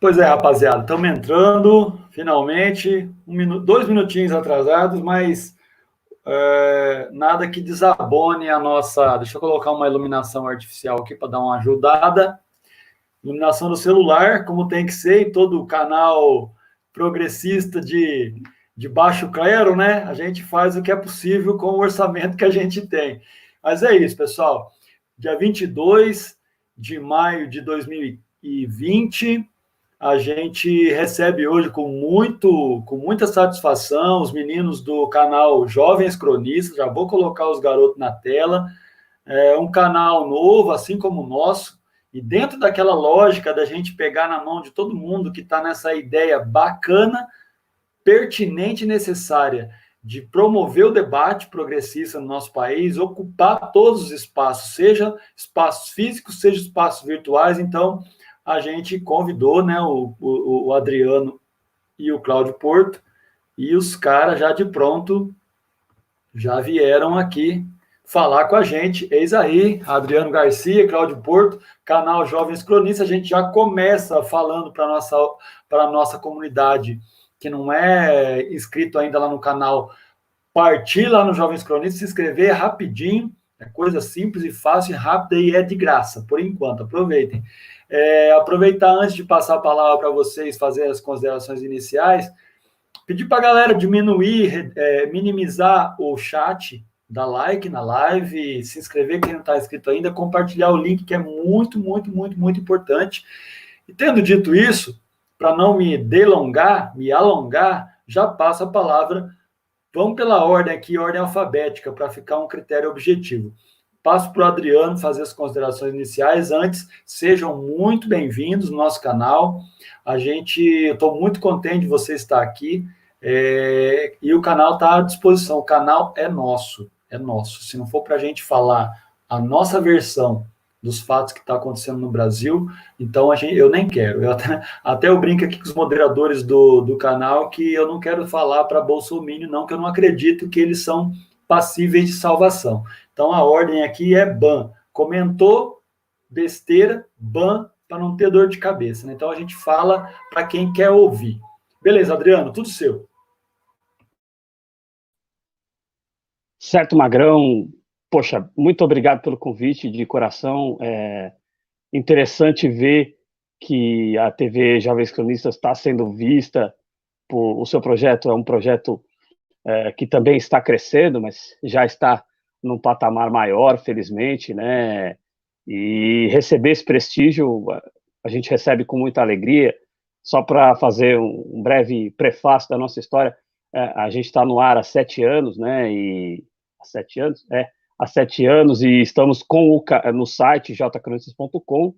Pois é, rapaziada, estamos entrando, finalmente, 2 minutinhos atrasados, mas nada que desabone a nossa... Deixa eu colocar uma iluminação artificial aqui para dar uma ajudada. Iluminação do celular, como tem que ser, em todo canal progressista de baixo clero, né? A gente faz o que é possível com o orçamento que a gente tem. Mas é isso, pessoal. Dia 22 de maio de 2020, a gente recebe hoje com muita satisfação os meninos do canal Jovens Cronistas. Já vou colocar os garotos na tela. É um canal novo, assim como o nosso, e dentro daquela lógica da gente pegar na mão de todo mundo que está nessa ideia bacana, pertinente e necessária de promover o debate progressista no nosso país, ocupar todos os espaços, seja espaços físicos, seja espaços virtuais. Então, a gente convidou, né, o Adriano e o Cláudio Porto, e os caras já de pronto já vieram aqui falar com a gente. Eis aí, Adriano Garcia, Cláudio Porto, canal Jovens Cronistas. A gente já começa falando para a nossa comunidade que não é inscrito ainda lá no canal, partir lá no Jovens Cronistas, se inscrever rapidinho, é coisa simples e fácil, e rápida, e é de graça, por enquanto, aproveitem. Aproveitar antes de passar a palavra para vocês fazer as considerações iniciais, pedir para a galera diminuir, minimizar o chat, dar like na live, se inscrever quem não está inscrito ainda, compartilhar o link, que é muito, muito, muito, muito importante. E tendo dito isso, para não me alongar, já passo a palavra. Vamos pela ordem aqui, ordem alfabética, para ficar um critério objetivo. Passo para o Adriano fazer as considerações iniciais. Antes, sejam muito bem-vindos no nosso canal. Eu estou muito contente de você estar aqui. E o canal está à disposição. O canal é nosso, é nosso. Se não for para a gente falar a nossa versão dos fatos que está acontecendo no Brasil, então eu nem quero. Até eu brinco aqui com os moderadores do canal que eu não quero falar para Bolsonaro, não, que eu não acredito que eles são passíveis de salvação. Então a ordem aqui é ban. Comentou besteira, ban, para não ter dor de cabeça, né? Então a gente fala para quem quer ouvir. Beleza, Adriano, tudo seu. Certo, Magrão. Poxa, muito obrigado pelo convite de coração. É interessante ver que a TV Jovens Cronistas está sendo vista. O seu projeto é um projeto que também está crescendo, mas já está num patamar maior, felizmente, né? E receber esse prestígio a gente recebe com muita alegria. Só para fazer um breve prefácio da nossa história, a gente está no ar há 7 anos, né? E há 7 anos? Há 7 anos, e estamos no site jcronistas.com,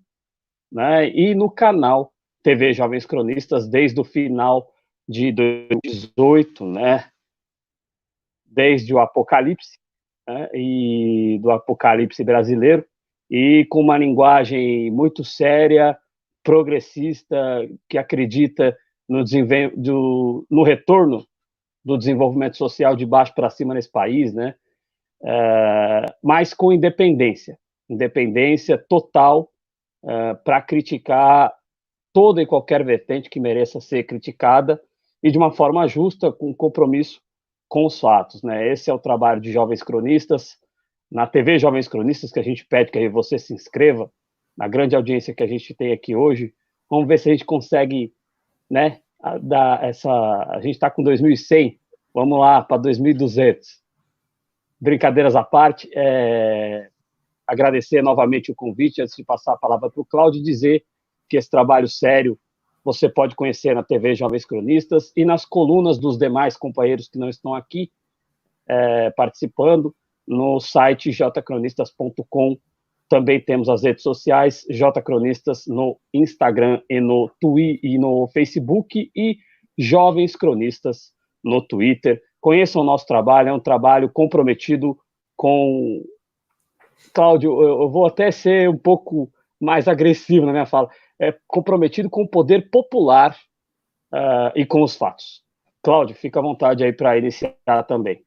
né? E no canal TV Jovens Cronistas desde o final de 2018, né? Desde o Apocalipse, né? E do Apocalipse brasileiro, e com uma linguagem muito séria, progressista, que acredita no retorno do desenvolvimento social de baixo para cima nesse país, né? Mas com independência total, para criticar toda e qualquer vertente que mereça ser criticada, e de uma forma justa, com compromisso com os fatos, né? Esse é o trabalho de Jovens Cronistas, na TV Jovens Cronistas, que a gente pede que você se inscreva, na grande audiência que a gente tem aqui hoje. Vamos ver se a gente consegue, né, a gente está com 2.100, vamos lá para 2.200. Brincadeiras à parte, agradecer novamente o convite, antes de passar a palavra para o Cláudio, dizer que esse trabalho sério você pode conhecer na TV Jovens Cronistas e nas colunas dos demais companheiros que não estão aqui participando, no site jcronistas.com. Também temos as redes sociais, Jcronistas no Instagram e no Twitter e no Facebook, e Jovens Cronistas no Twitter. Conheçam o nosso trabalho, é um trabalho comprometido com... Cláudio, eu vou até ser um pouco mais agressivo na minha fala, comprometido com o poder popular e com os fatos. Cláudio, fica à vontade aí para iniciar também.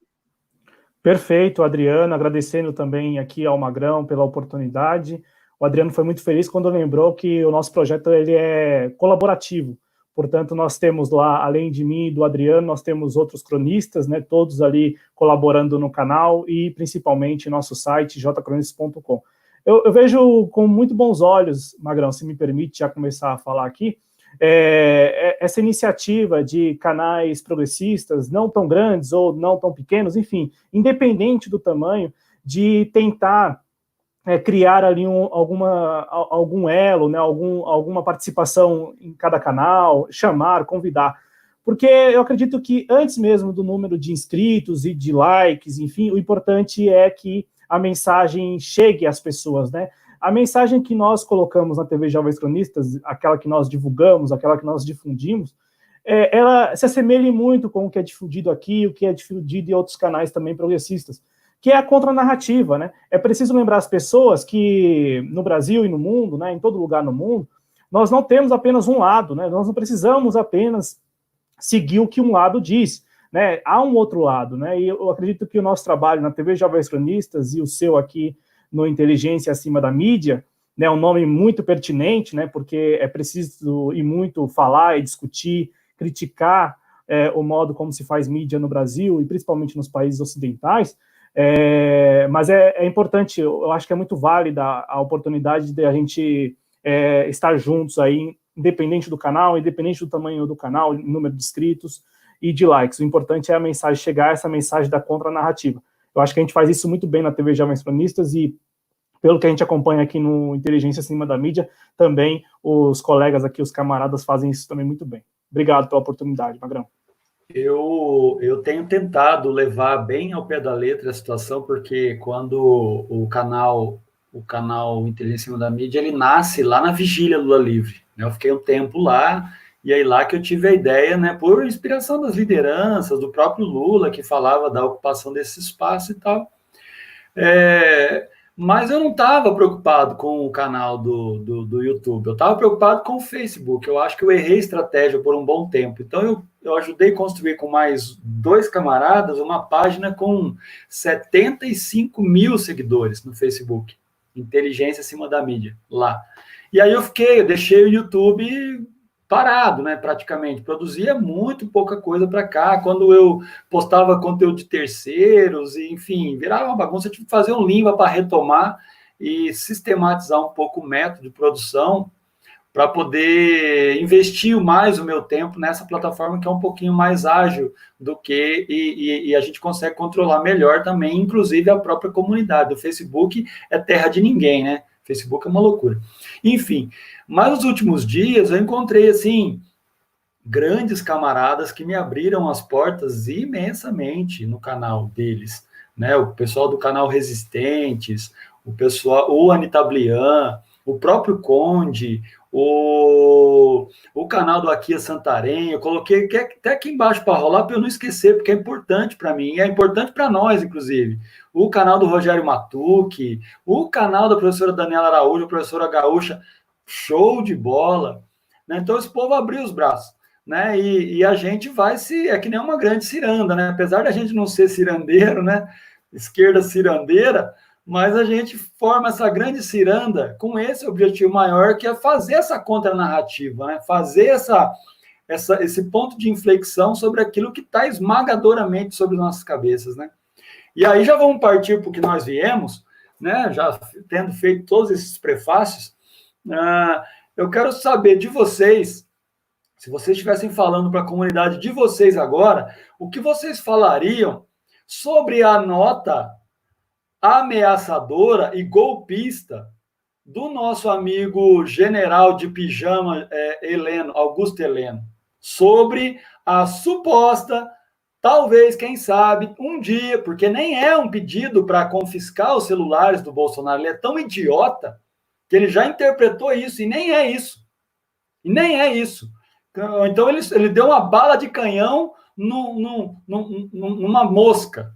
Perfeito, Adriano, agradecendo também aqui ao Magrão pela oportunidade. O Adriano foi muito feliz quando lembrou que o nosso projeto ele é colaborativo. Portanto, nós temos lá, além de mim e do Adriano, nós temos outros cronistas, né, todos ali colaborando no canal e principalmente nosso site, jcronistas.com. Eu vejo com muito bons olhos, Magrão, se me permite já começar a falar aqui, essa iniciativa de canais progressistas, não tão grandes ou não tão pequenos, enfim, independente do tamanho, de tentar criar ali algum elo, né, alguma participação em cada canal, chamar, convidar. Porque eu acredito que antes mesmo do número de inscritos e de likes, enfim, o importante é que a mensagem chegue às pessoas, né? A mensagem que nós colocamos na TV Jovens Cronistas, aquela que nós divulgamos, aquela que nós difundimos, ela se assemelha muito com o que é difundido aqui, o que é difundido em outros canais também progressistas, que é a contranarrativa, né? É preciso lembrar as pessoas que no Brasil e no mundo, né, em todo lugar no mundo, nós não temos apenas um lado, né? Nós não precisamos apenas seguir o que um lado diz, né? Há um outro lado, né? E eu acredito que o nosso trabalho na TV Jovens Cronistas e o seu aqui no Inteligência Acima da Mídia, né, um nome muito pertinente, né? Porque é preciso e muito falar e discutir, criticar o modo como se faz mídia no Brasil e principalmente nos países ocidentais. Mas é importante, eu acho que é muito válida a oportunidade de a gente estar juntos aí, independente do canal, independente do tamanho do canal, número de inscritos e de likes. O importante é a mensagem chegar, essa mensagem da contranarrativa. Eu acho que a gente faz isso muito bem na TV Jovens Cronistas e, pelo que a gente acompanha aqui no Inteligência Acima da Mídia, também os colegas aqui, os camaradas, fazem isso também muito bem. Obrigado pela oportunidade, Magrão. Eu tenho tentado levar bem ao pé da letra a situação, porque quando o canal Inteligência Acima da Mídia, ele nasce lá na vigília do Lula Livre, né? Eu fiquei um tempo lá, e aí lá que eu tive a ideia, né, por inspiração das lideranças, do próprio Lula, que falava da ocupação desse espaço e tal. Mas eu não estava preocupado com o canal do YouTube, eu estava preocupado com o Facebook. Eu acho que eu errei estratégia por um bom tempo. Então, eu ajudei a construir com mais 2 camaradas uma página com 75 mil seguidores no Facebook. Inteligência Acima da Mídia, lá. E aí eu deixei o YouTube parado, né, praticamente. Produzia muito pouca coisa para cá. Quando eu postava conteúdo de terceiros, e, enfim, virava uma bagunça. Eu tive que fazer um limpa para retomar e sistematizar um pouco o método de produção para poder investir mais o meu tempo nessa plataforma que é um pouquinho mais ágil do que, e a gente consegue controlar melhor também, inclusive a própria comunidade. O Facebook é terra de ninguém, né? O Facebook é uma loucura. Enfim, mas nos últimos dias eu encontrei, assim, grandes camaradas que me abriram as portas imensamente no canal deles, né? O pessoal do canal Resistentes, o Anitablian, o próprio Conde, o canal do Aquia Santarém. Eu coloquei até aqui embaixo para rolar, para eu não esquecer, porque é importante para mim, e é importante para nós, inclusive. O canal do Rogério Matucci, o canal da professora Daniela Araújo, a professora Gaúcha, show de bola, né? Então esse povo abriu os braços, né? E a gente vai é que nem uma grande ciranda, né? Apesar da gente não ser cirandeiro, né? Esquerda cirandeira, mas a gente forma essa grande ciranda com esse objetivo maior, que é fazer essa contranarrativa, né? Fazer esse ponto de inflexão sobre aquilo que está esmagadoramente sobre nossas cabeças, né? E aí já vamos partir para o que nós viemos, né? Já tendo feito todos esses prefácios, eu quero saber de vocês, se vocês estivessem falando para a comunidade de vocês agora, o que vocês falariam sobre a nota ameaçadora e golpista do nosso amigo general de pijama Augusto Heleno, sobre a suposta, talvez, quem sabe, um dia, porque nem é um pedido para confiscar os celulares do Bolsonaro, ele é tão idiota que ele já interpretou isso, e nem é isso. E nem é isso. Então, ele deu uma bala de canhão numa mosca,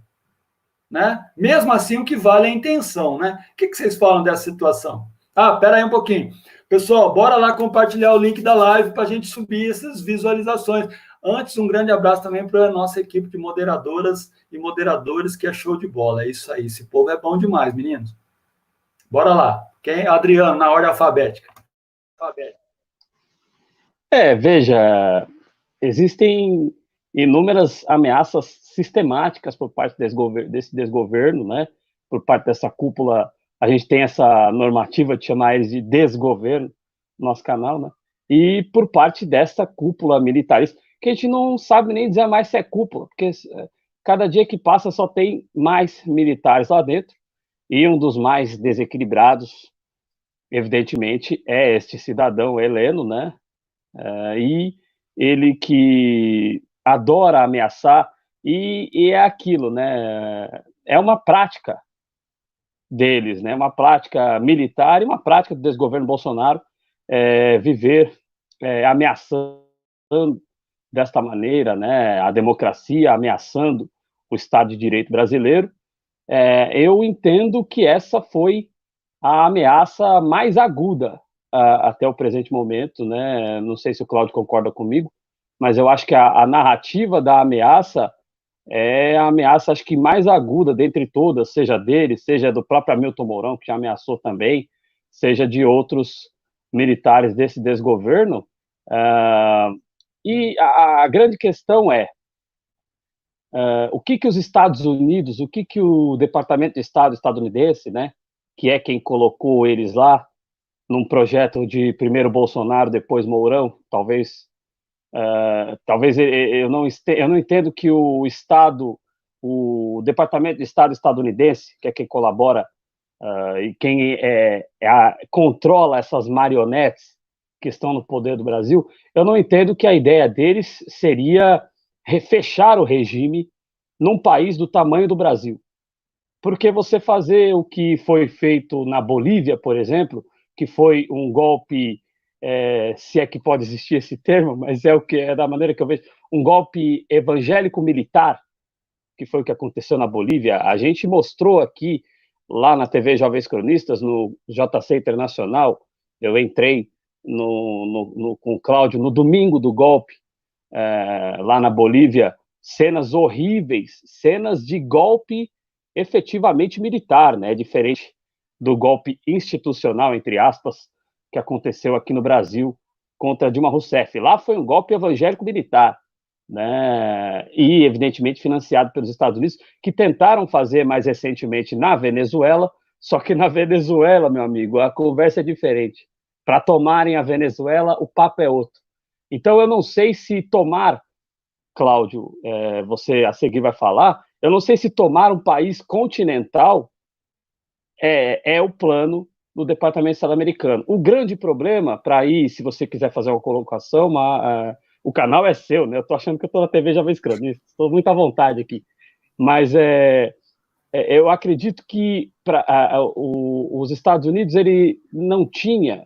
né? Mesmo assim, o que vale é a intenção, né? O que vocês falam dessa situação? Pera aí um pouquinho. Pessoal, bora lá compartilhar o link da live para a gente subir essas visualizações. Antes, um grande abraço também para a nossa equipe de moderadoras e moderadores, que é show de bola. É isso aí. Esse povo é bom demais, meninos. Bora lá. Quem? Adriano, na ordem alfabética. Veja, existem inúmeras ameaças sistemáticas por parte desse desgoverno, né? Por parte dessa cúpula. A gente tem essa normativa de chamar eles de desgoverno no nosso canal, né? E por parte dessa cúpula militarista, que a gente não sabe nem dizer mais se é cúpula, porque cada dia que passa só tem mais militares lá dentro, e um dos mais desequilibrados, evidentemente, é este cidadão Heleno, né? E ele que adora ameaçar, e é aquilo, né? É uma prática deles, né? Uma prática militar e uma prática do desgoverno Bolsonaro viver ameaçando desta maneira, né? A democracia, ameaçando o Estado de Direito brasileiro. Eu entendo que essa foi a ameaça mais aguda até o presente momento, né? Não sei se o Cláudio concorda comigo, mas eu acho que a narrativa da ameaça é a ameaça, acho que mais aguda dentre todas, seja dele, seja do próprio Hamilton Mourão, que já ameaçou também, seja de outros militares desse desgoverno. E a grande questão é o que os Estados Unidos, o que o Departamento de Estado estadunidense, né, que é quem colocou eles lá, num projeto de primeiro Bolsonaro, depois Mourão, talvez eu não entendo que o Departamento de Estado estadunidense, que é quem colabora e quem controla essas marionetes que estão no poder do Brasil, eu não entendo que a ideia deles seria fechar o regime num país do tamanho do Brasil. Porque você fazer o que foi feito na Bolívia, por exemplo, que foi um golpe, se é que pode existir esse termo, mas é da maneira que eu vejo, um golpe evangélico-militar, que foi o que aconteceu na Bolívia. A gente mostrou aqui, lá na TV Jovens Cronistas, no JC Internacional, eu entrei com o Cláudio no domingo do golpe, lá na Bolívia, cenas horríveis, cenas de golpe efetivamente militar, né? Diferente do golpe institucional, entre aspas, que aconteceu aqui no Brasil contra Dilma Rousseff. Lá foi um golpe evangélico-militar, né? E, evidentemente, financiado pelos Estados Unidos, que tentaram fazer mais recentemente na Venezuela, só que na Venezuela, meu amigo, a conversa é diferente. Para tomarem a Venezuela, o papo é outro. Então, eu não sei se tomar, Cláudio, você a seguir vai falar, eu não sei se tomar um país continental é o plano do Departamento de Estado americano. O grande problema, para ir, se você quiser fazer uma colocação, o canal é seu, né? Eu estou achando que eu estou na TV Jovens Cronistas, estou muito à vontade aqui. Mas eu acredito que os Estados Unidos ele não tinha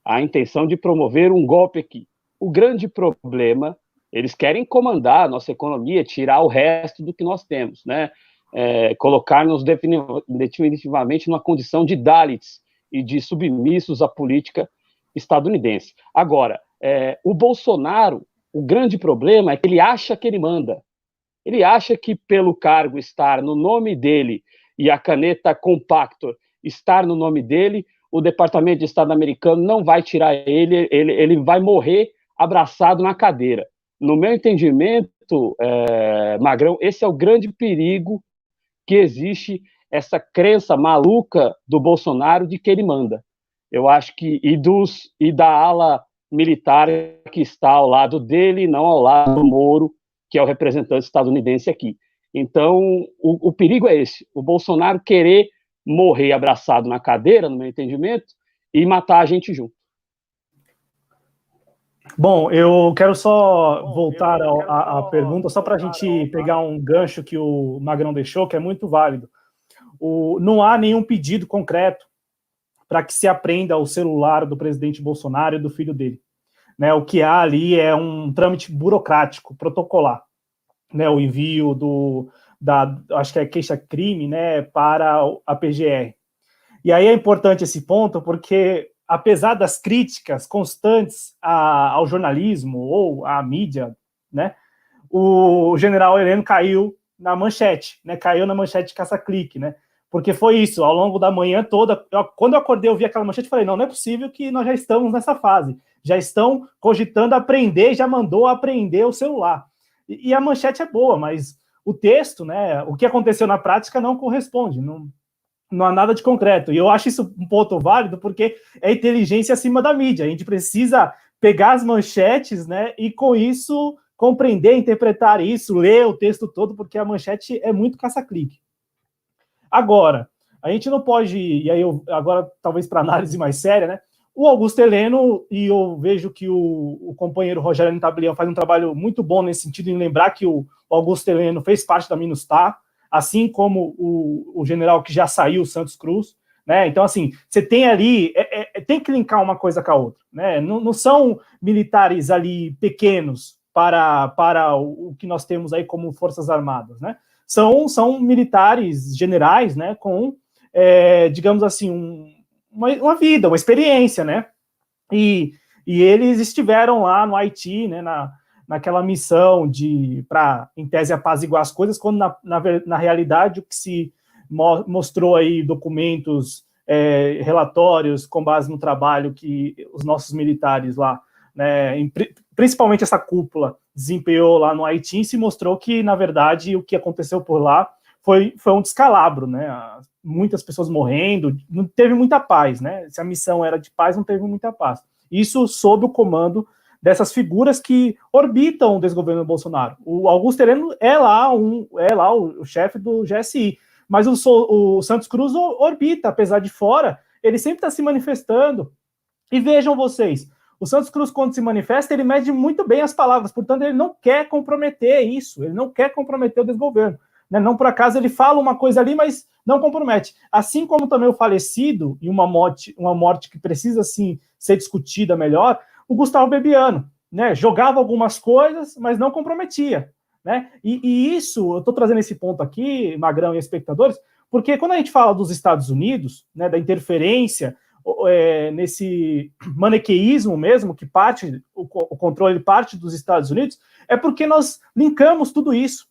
a intenção de promover um golpe aqui. O grande problema, eles querem comandar a nossa economia, tirar o resto do que nós temos, né? Colocar-nos definitivamente numa condição de Dalits e de submissos à política estadunidense. Agora, o Bolsonaro, o grande problema é que ele acha que ele manda. Ele acha que pelo cargo estar no nome dele e a caneta compactor estar no nome dele, o Departamento de Estado americano não vai tirar ele vai morrer abraçado na cadeira. No meu entendimento, Magrão, esse é o grande perigo que existe, essa crença maluca do Bolsonaro de que ele manda. Eu acho que, e da ala militar que está ao lado dele, não ao lado do Moro, que é o representante estadunidense aqui. Então, o perigo é esse, o Bolsonaro querer morrer abraçado na cadeira, no meu entendimento, e matar a gente junto. Bom, eu quero só voltar à pergunta, só para a gente pegar um gancho que o Magrão deixou, que é muito válido. Não há nenhum pedido concreto para que se apreenda o celular do presidente Bolsonaro e do filho dele. Né, o que há ali é um trâmite burocrático, protocolar. Né, o envio acho que é queixa-crime, né, para a PGR. E aí é importante esse ponto, porque apesar das críticas constantes ao jornalismo ou à mídia, né, o general Heleno caiu na manchete, né, caiu na manchete caça-clique, né, Porque foi isso, ao longo da manhã toda, quando eu acordei, eu vi aquela manchete e falei, não é possível que nós já estamos nessa fase. Já estão cogitando aprender, já mandou aprender o celular. E a manchete é boa, mas o texto, né, o que aconteceu na prática não corresponde, não há nada de concreto. E eu acho isso um ponto válido, porque é inteligência acima da mídia. A gente precisa pegar as manchetes, né, e com isso compreender, interpretar isso, ler o texto todo, porque a manchete é muito caça-clique. Agora, a gente não pode, e aí agora talvez para análise mais séria, né? O Augusto Heleno, e eu vejo que o companheiro Rogério Nitablian faz um trabalho muito bom nesse sentido, em lembrar que o Augusto Heleno fez parte da MINUSTAH, assim como o general que já saiu, o Santos Cruz, né? Então, assim, você tem ali, tem que linkar uma coisa com a outra, né? Não são militares ali pequenos para o que nós temos aí como Forças Armadas, né? São militares generais, né, com, digamos assim, uma vida, uma experiência, né, e eles estiveram lá no Haiti, né, naquela missão para, em tese, apaziguar as coisas, quando, na realidade, o que se mostrou aí, documentos, relatórios, com base no trabalho que os nossos militares lá, né, principalmente essa cúpula, desempenhou lá no Haiti, se mostrou que, na verdade, o que aconteceu por lá foi um descalabro, né? Muitas pessoas morrendo, não teve muita paz, né? Se a missão era de paz, não teve muita paz. Isso sob o comando dessas figuras que orbitam o desgoverno Bolsonaro. O Augusto Heleno é lá o chefe do GSI, mas o Santos Cruz orbita, apesar de fora, ele sempre está se manifestando. E vejam vocês, o Santos Cruz, quando se manifesta, ele mede muito bem as palavras, portanto, ele não quer comprometer isso, ele não quer comprometer o desgoverno. Né? Não por acaso ele fala uma coisa ali, mas não compromete. Assim como também o falecido, e uma morte que precisa, sim, ser discutida melhor, o Gustavo Bebiano, né? Jogava algumas coisas, mas não comprometia. Né? E isso, eu estou trazendo esse ponto aqui, Magrão e espectadores, porque quando a gente fala dos Estados Unidos, né, da interferência, nesse maniqueísmo mesmo, que o controle parte dos Estados Unidos, é porque nós linkamos tudo isso.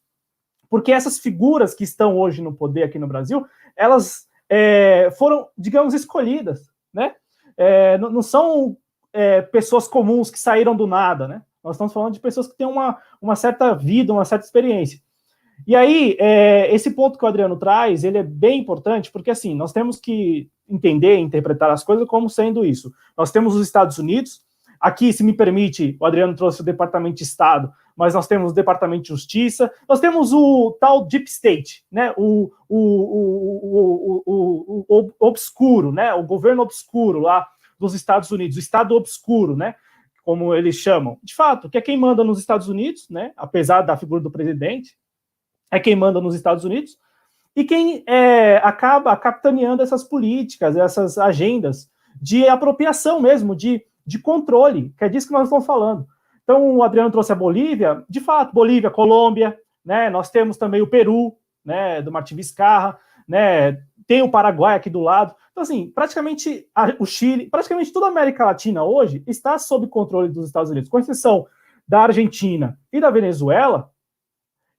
Porque essas figuras que estão hoje no poder aqui no Brasil, elas foram, digamos, escolhidas, né? Não são pessoas comuns que saíram do nada, né? Nós estamos falando de pessoas que têm uma certa vida, uma certa experiência. E aí, esse ponto que o Adriano traz, ele é bem importante, porque assim, nós temos que entender, interpretar as coisas como sendo isso. Nós temos os Estados Unidos, aqui, se me permite, o Adriano trouxe o Departamento de Estado, mas nós temos o Departamento de Justiça, nós temos o tal Deep State, né, o obscuro, né, o governo obscuro lá dos Estados Unidos, o Estado obscuro, né, como eles chamam. De fato, que é quem manda nos Estados Unidos, né, apesar da figura do presidente, é quem manda nos Estados Unidos, e quem acaba capitaneando essas políticas, essas agendas de apropriação mesmo, de controle, que é disso que nós estamos falando. Então, o Adriano trouxe a Bolívia, de fato, Bolívia, Colômbia, né, nós temos também o Peru, né, do Martim Vizcarra, né, tem o Paraguai aqui do lado. Então, assim, praticamente o Chile, praticamente toda a América Latina hoje está sob controle dos Estados Unidos, com exceção da Argentina e da Venezuela,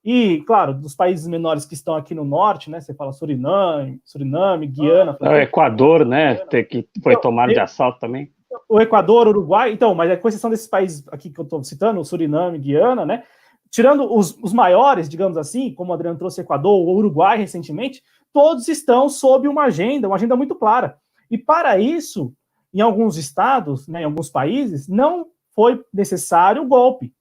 e, claro, dos países menores que estão aqui no norte, né? Você fala Suriname, Guiana. O Equador, né? Que foi tomado de assalto também. O Equador, Uruguai, então, mas com exceção desses países aqui que eu estou citando, o Suriname, Guiana, né? Tirando os maiores, digamos assim, como o Adriano trouxe, Equador, o Uruguai recentemente, todos estão sob uma agenda muito clara. E para isso, em alguns estados, né, em alguns países, não foi necessário golpe.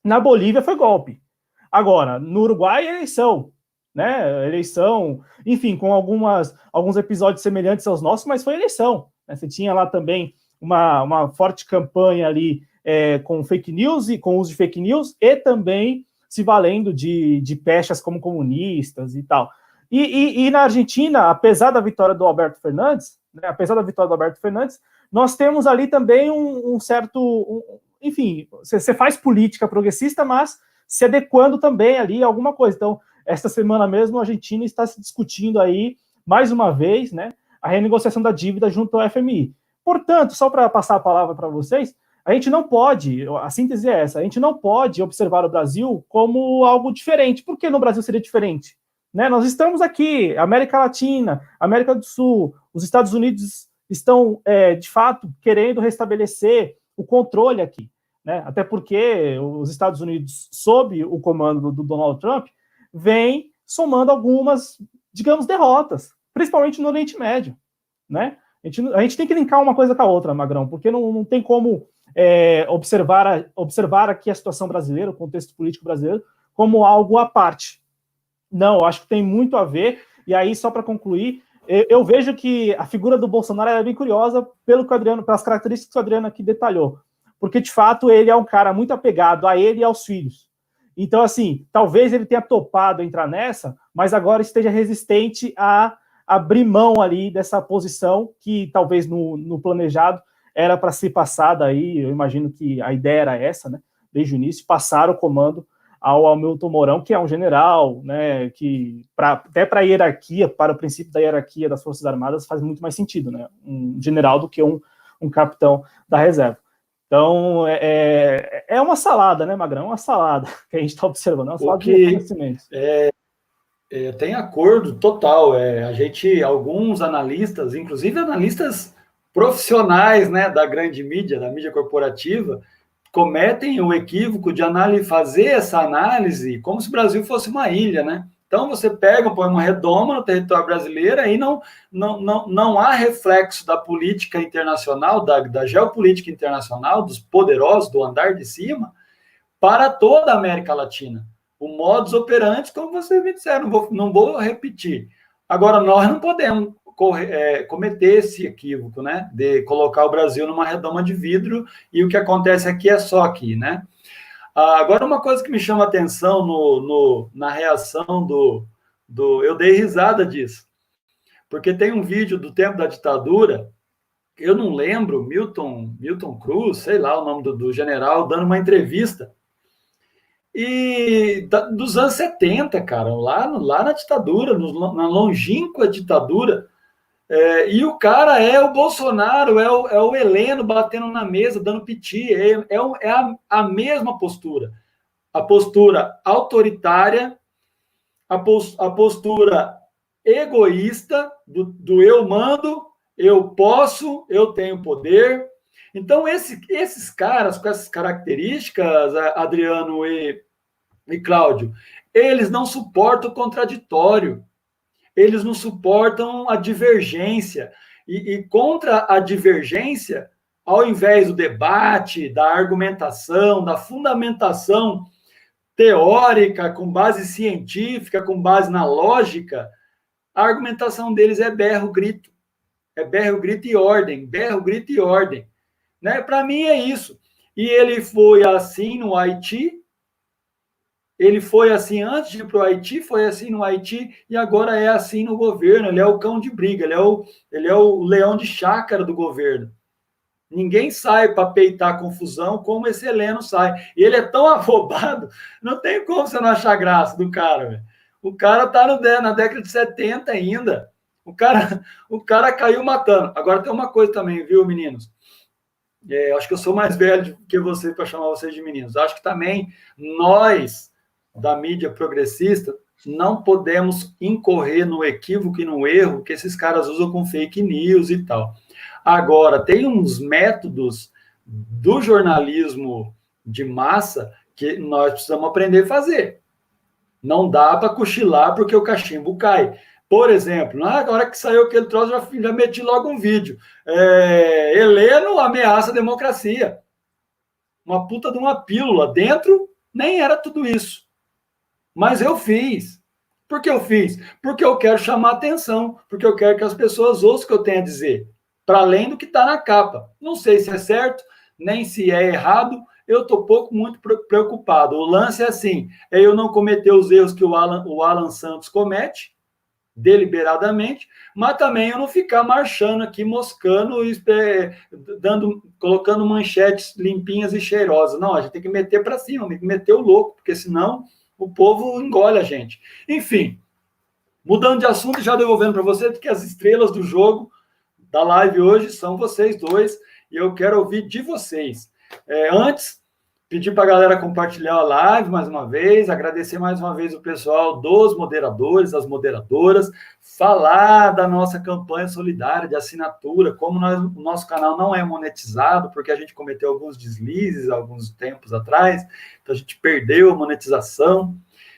Na Bolívia foi golpe. Agora, no Uruguai, eleição, né? Eleição, enfim, com alguns episódios semelhantes aos nossos, mas foi eleição. Né? Você tinha lá também uma forte campanha ali com fake news e com uso de fake news, e também se valendo de pechas como comunistas e tal. E na Argentina, apesar da vitória do Alberto Fernandes, né, nós temos ali também um certo... enfim, você faz política progressista, mas se adequando também ali a alguma coisa. Então, esta semana mesmo, a Argentina está se discutindo aí, mais uma vez, né, a renegociação da dívida junto ao FMI. Portanto, só para passar a palavra para vocês, a gente não pode, a síntese é essa, a gente não pode observar o Brasil como algo diferente. Por que no Brasil seria diferente? né? Nós estamos aqui, América Latina, América do Sul, os Estados Unidos estão, de fato, querendo restabelecer o controle aqui, né? Até porque os Estados Unidos, sob o comando do Donald Trump, vem somando algumas, digamos, derrotas, principalmente no Oriente Médio, né? A gente tem que linkar uma coisa com a outra, Magrão, porque não tem como observar aqui a situação brasileira, o contexto político brasileiro, como algo à parte. Não, eu acho que tem muito a ver, e aí, só para concluir, eu vejo que a figura do Bolsonaro é bem curiosa pelas características que o Adriano aqui detalhou, porque, de fato, ele é um cara muito apegado a ele e aos filhos. Então, assim, talvez ele tenha topado entrar nessa, mas agora esteja resistente a abrir mão ali dessa posição que talvez no planejado era para ser passada aí, eu imagino que a ideia era essa, né, desde o início, passar o comando ao Hamilton Mourão, que é um general, né, que até para a hierarquia, para o princípio da hierarquia das Forças Armadas, faz muito mais sentido, né, um general do que um capitão da reserva. Então, é uma salada, né, Magrão? É uma salada que a gente está observando, é uma salada de reconhecimentos. Tem acordo total. Alguns analistas, inclusive analistas profissionais, né, da grande mídia, da mídia corporativa, cometem o equívoco de fazer essa análise como se o Brasil fosse uma ilha, né? Então, você põe uma redoma no território brasileiro e não há reflexo da política internacional, da geopolítica internacional, dos poderosos, do andar de cima, para toda a América Latina. O modus operandi, como vocês me disseram, não vou repetir. Agora, nós não podemos cometer esse equívoco, né, de colocar o Brasil numa redoma de vidro, e o que acontece aqui é só aqui, né? Agora, uma coisa que me chama a atenção na reação eu dei risada disso, porque tem um vídeo do tempo da ditadura, eu não lembro, Milton Cruz, sei lá o nome do general, dando uma entrevista, e dos anos 70, cara, lá na ditadura, na longínqua ditadura, e o cara é o Bolsonaro, é o Heleno batendo na mesa, dando piti, é a mesma postura. A postura autoritária, a postura egoísta do eu mando, eu posso, eu tenho poder. Então, esses caras com essas características, Adriano e Cláudio, eles não suportam o contraditório. Eles não suportam a divergência. E contra a divergência, ao invés do debate, da argumentação, da fundamentação teórica, com base científica, com base na lógica, a argumentação deles é berro, grito. É berro, grito e ordem. Berro, grito e ordem. Né? Para mim é isso. E ele foi assim no Haiti. Ele foi assim antes de ir para o Haiti, foi assim no Haiti, e agora é assim no governo. Ele é o cão de briga, ele é o leão de chácara do governo. Ninguém sai para peitar confusão como esse Heleno sai. E ele é tão afobado, não tem como você não achar graça do cara. Véio. O cara está na década de 70 ainda. O cara caiu matando. Agora tem uma coisa também, viu, meninos? Acho que eu sou mais velho que vocês para chamar vocês de meninos. Acho que também nós, da mídia progressista, não podemos incorrer no equívoco e no erro que esses caras usam com fake news e tal. Agora, tem uns métodos do jornalismo de massa que nós precisamos aprender a fazer. Não dá para cochilar porque o cachimbo cai. Por exemplo, na hora que saiu aquele troço, já meti logo um vídeo. Heleno ameaça a democracia. Uma puta de uma pílula. Dentro nem era tudo isso. Mas eu fiz. Por que eu fiz? Porque eu quero chamar atenção, porque eu quero que as pessoas ouçam o que eu tenho a dizer, para além do que está na capa. Não sei se é certo, nem se é errado, eu estou muito preocupado. O lance é assim, eu não cometer os erros que o Alan Santos comete, deliberadamente, mas também eu não ficar marchando aqui, moscando, colocando manchetes limpinhas e cheirosas. Não, a gente tem que meter para cima, tem que meter o louco, porque senão o povo engole a gente. Enfim, mudando de assunto, já devolvendo para você, porque as estrelas do jogo, da live hoje, são vocês dois, e eu quero ouvir de vocês. Antes, Pedir para a galera compartilhar a live mais uma vez, agradecer mais uma vez o pessoal dos moderadores, das moderadoras, falar da nossa campanha solidária de assinatura, como o nosso canal não é monetizado, porque a gente cometeu alguns deslizes alguns tempos atrás, então a gente perdeu a monetização.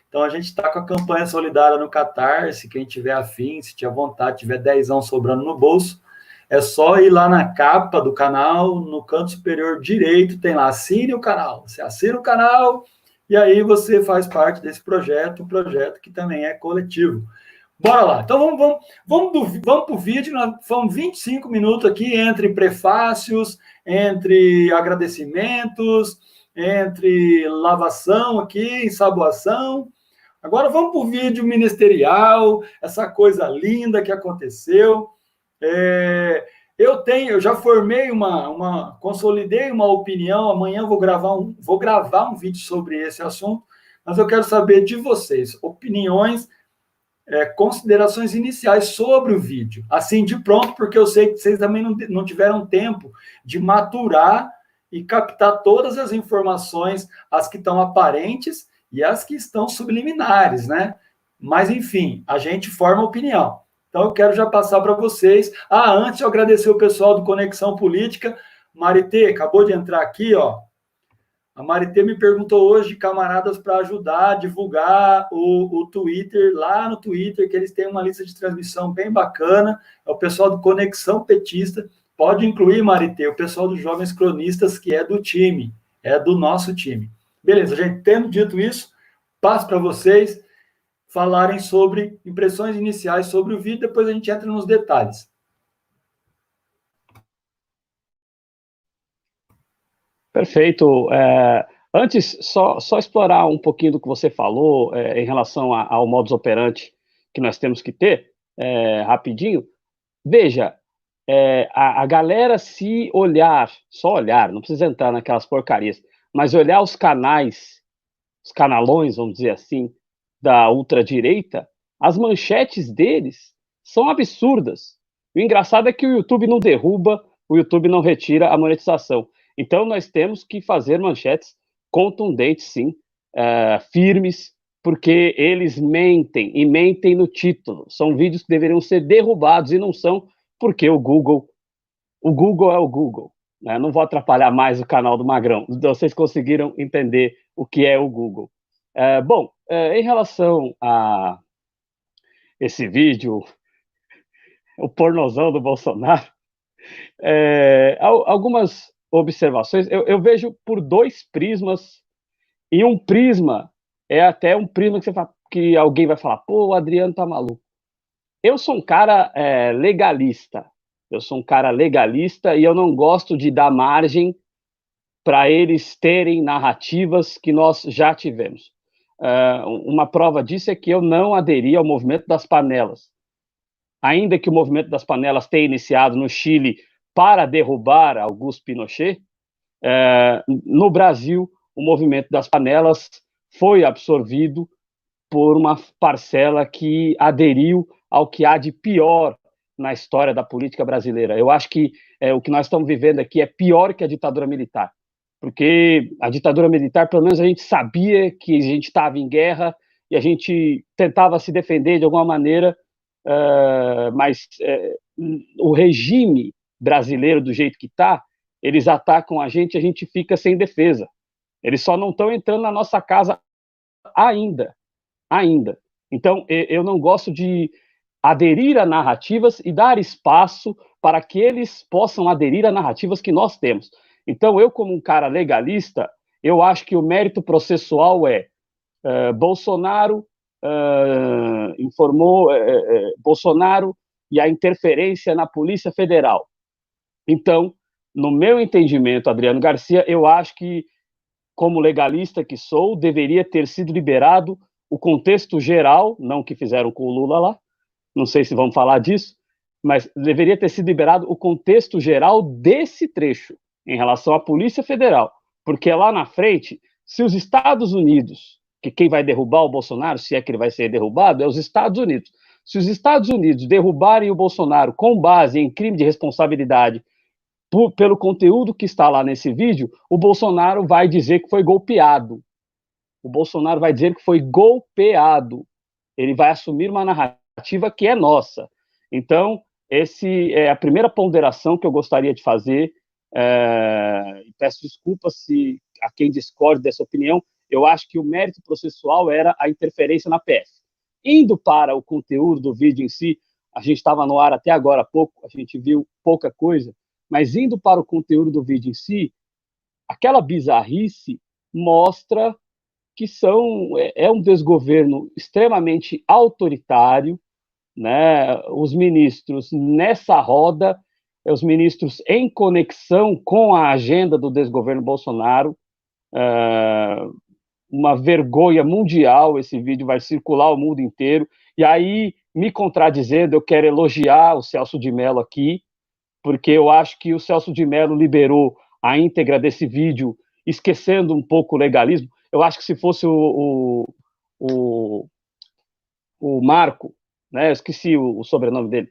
Então a gente está com a campanha solidária no Catarse, quem tiver afim, se tiver vontade, tiver 10 sobrando no bolso, é só ir lá na capa do canal, no canto superior direito, tem lá, assine o canal. Você assina o canal e aí você faz parte desse projeto, um projeto que também é coletivo. Bora lá. Então vamos para o vídeo, vamos 25 minutos aqui entre prefácios, entre agradecimentos, entre lavação aqui, ensaboação. Agora vamos para o vídeo ministerial, essa coisa linda que aconteceu. Eu já formei consolidei uma opinião. Amanhã eu vou gravar um vídeo sobre esse assunto, mas eu quero saber de vocês, opiniões, considerações iniciais sobre o vídeo, assim de pronto, porque eu sei que vocês também não tiveram tempo de maturar e captar todas as informações, as que estão aparentes e as que estão subliminares, né? Mas, enfim, a gente forma opinião. Então, eu quero já passar para vocês. Antes, eu agradecer o pessoal do Conexão Política. Maritê, acabou de entrar aqui, ó. A Maritê me perguntou hoje, camaradas, para ajudar a divulgar o Twitter, lá no Twitter, que eles têm uma lista de transmissão bem bacana. É o pessoal do Conexão Petista. Pode incluir, Maritê, o pessoal dos Jovens Cronistas, que é do time, é do nosso time. Beleza, gente, tendo dito isso, passo para vocês falarem sobre impressões iniciais sobre o vídeo, depois a gente entra nos detalhes. Perfeito. Antes, só explorar um pouquinho do que você falou em relação ao modus operandi que nós temos que ter, rapidinho. Veja, a galera, se olhar, só olhar, não precisa entrar naquelas porcarias, mas olhar os canais, os canalões, vamos dizer assim, da ultradireita, as manchetes deles são absurdas. O engraçado é que o YouTube não derruba, o YouTube não retira a monetização. Então, nós temos que fazer manchetes contundentes, sim, firmes, porque eles mentem, e mentem no título. São vídeos que deveriam ser derrubados e não são, porque o Google é o Google. Né? Não vou atrapalhar mais o canal do Magrão. Vocês conseguiram entender o que é o Google. Bom, em relação a esse vídeo, o pornozão do Bolsonaro, algumas observações, eu vejo por dois prismas, e um prisma é até um prisma que alguém vai falar, pô, o Adriano tá maluco. Eu sou um cara legalista, e eu não gosto de dar margem para eles terem narrativas que nós já tivemos. Uma prova disso é que eu não aderi ao movimento das panelas. Ainda que o movimento das panelas tenha iniciado no Chile para derrubar Augusto Pinochet, no Brasil, o movimento das panelas foi absorvido por uma parcela que aderiu ao que há de pior na história da política brasileira. Eu acho que o que nós estamos vivendo aqui é pior que a ditadura militar, porque a ditadura militar, pelo menos a gente sabia que a gente estava em guerra e a gente tentava se defender de alguma maneira, mas o regime brasileiro, do jeito que está, eles atacam a gente fica sem defesa. Eles só não estão entrando na nossa casa ainda. Então, eu não gosto de aderir a narrativas e dar espaço para que eles possam aderir a narrativas que nós temos. Então, eu, como um cara legalista, eu acho que o mérito processual Bolsonaro informou Bolsonaro e a interferência na Polícia Federal. Então, no meu entendimento, Adriano Garcia, eu acho que, como legalista que sou, deveria ter sido liberado o contexto geral, não o que fizeram com o Lula lá, não sei se vamos falar disso, mas deveria ter sido liberado o contexto geral desse trecho em relação à Polícia Federal, porque lá na frente, se os Estados Unidos, que quem vai derrubar o Bolsonaro, se é que ele vai ser derrubado, é os Estados Unidos. Se os Estados Unidos derrubarem o Bolsonaro com base em crime de responsabilidade pelo conteúdo que está lá nesse vídeo, o Bolsonaro vai dizer que foi golpeado. O Bolsonaro vai dizer que foi golpeado. Ele vai assumir uma narrativa que é nossa. Então, esse é a primeira ponderação que eu gostaria de fazer. Peço desculpas a quem discorde dessa opinião. Eu acho que o mérito processual era a interferência na PF. Indo para o conteúdo do vídeo em si, a gente estava no ar até agora há pouco, a gente viu pouca coisa, mas indo para o conteúdo do vídeo em si, aquela bizarrice mostra que é um desgoverno extremamente autoritário, né? Os ministros nessa roda, os ministros em conexão com a agenda do desgoverno Bolsonaro, uma vergonha mundial. Esse vídeo vai circular o mundo inteiro, e aí, me contradizendo, eu quero elogiar o Celso de Mello aqui, porque eu acho que o Celso de Mello liberou a íntegra desse vídeo, esquecendo um pouco o legalismo. Eu acho que se fosse o Marco, né, eu esqueci o sobrenome dele,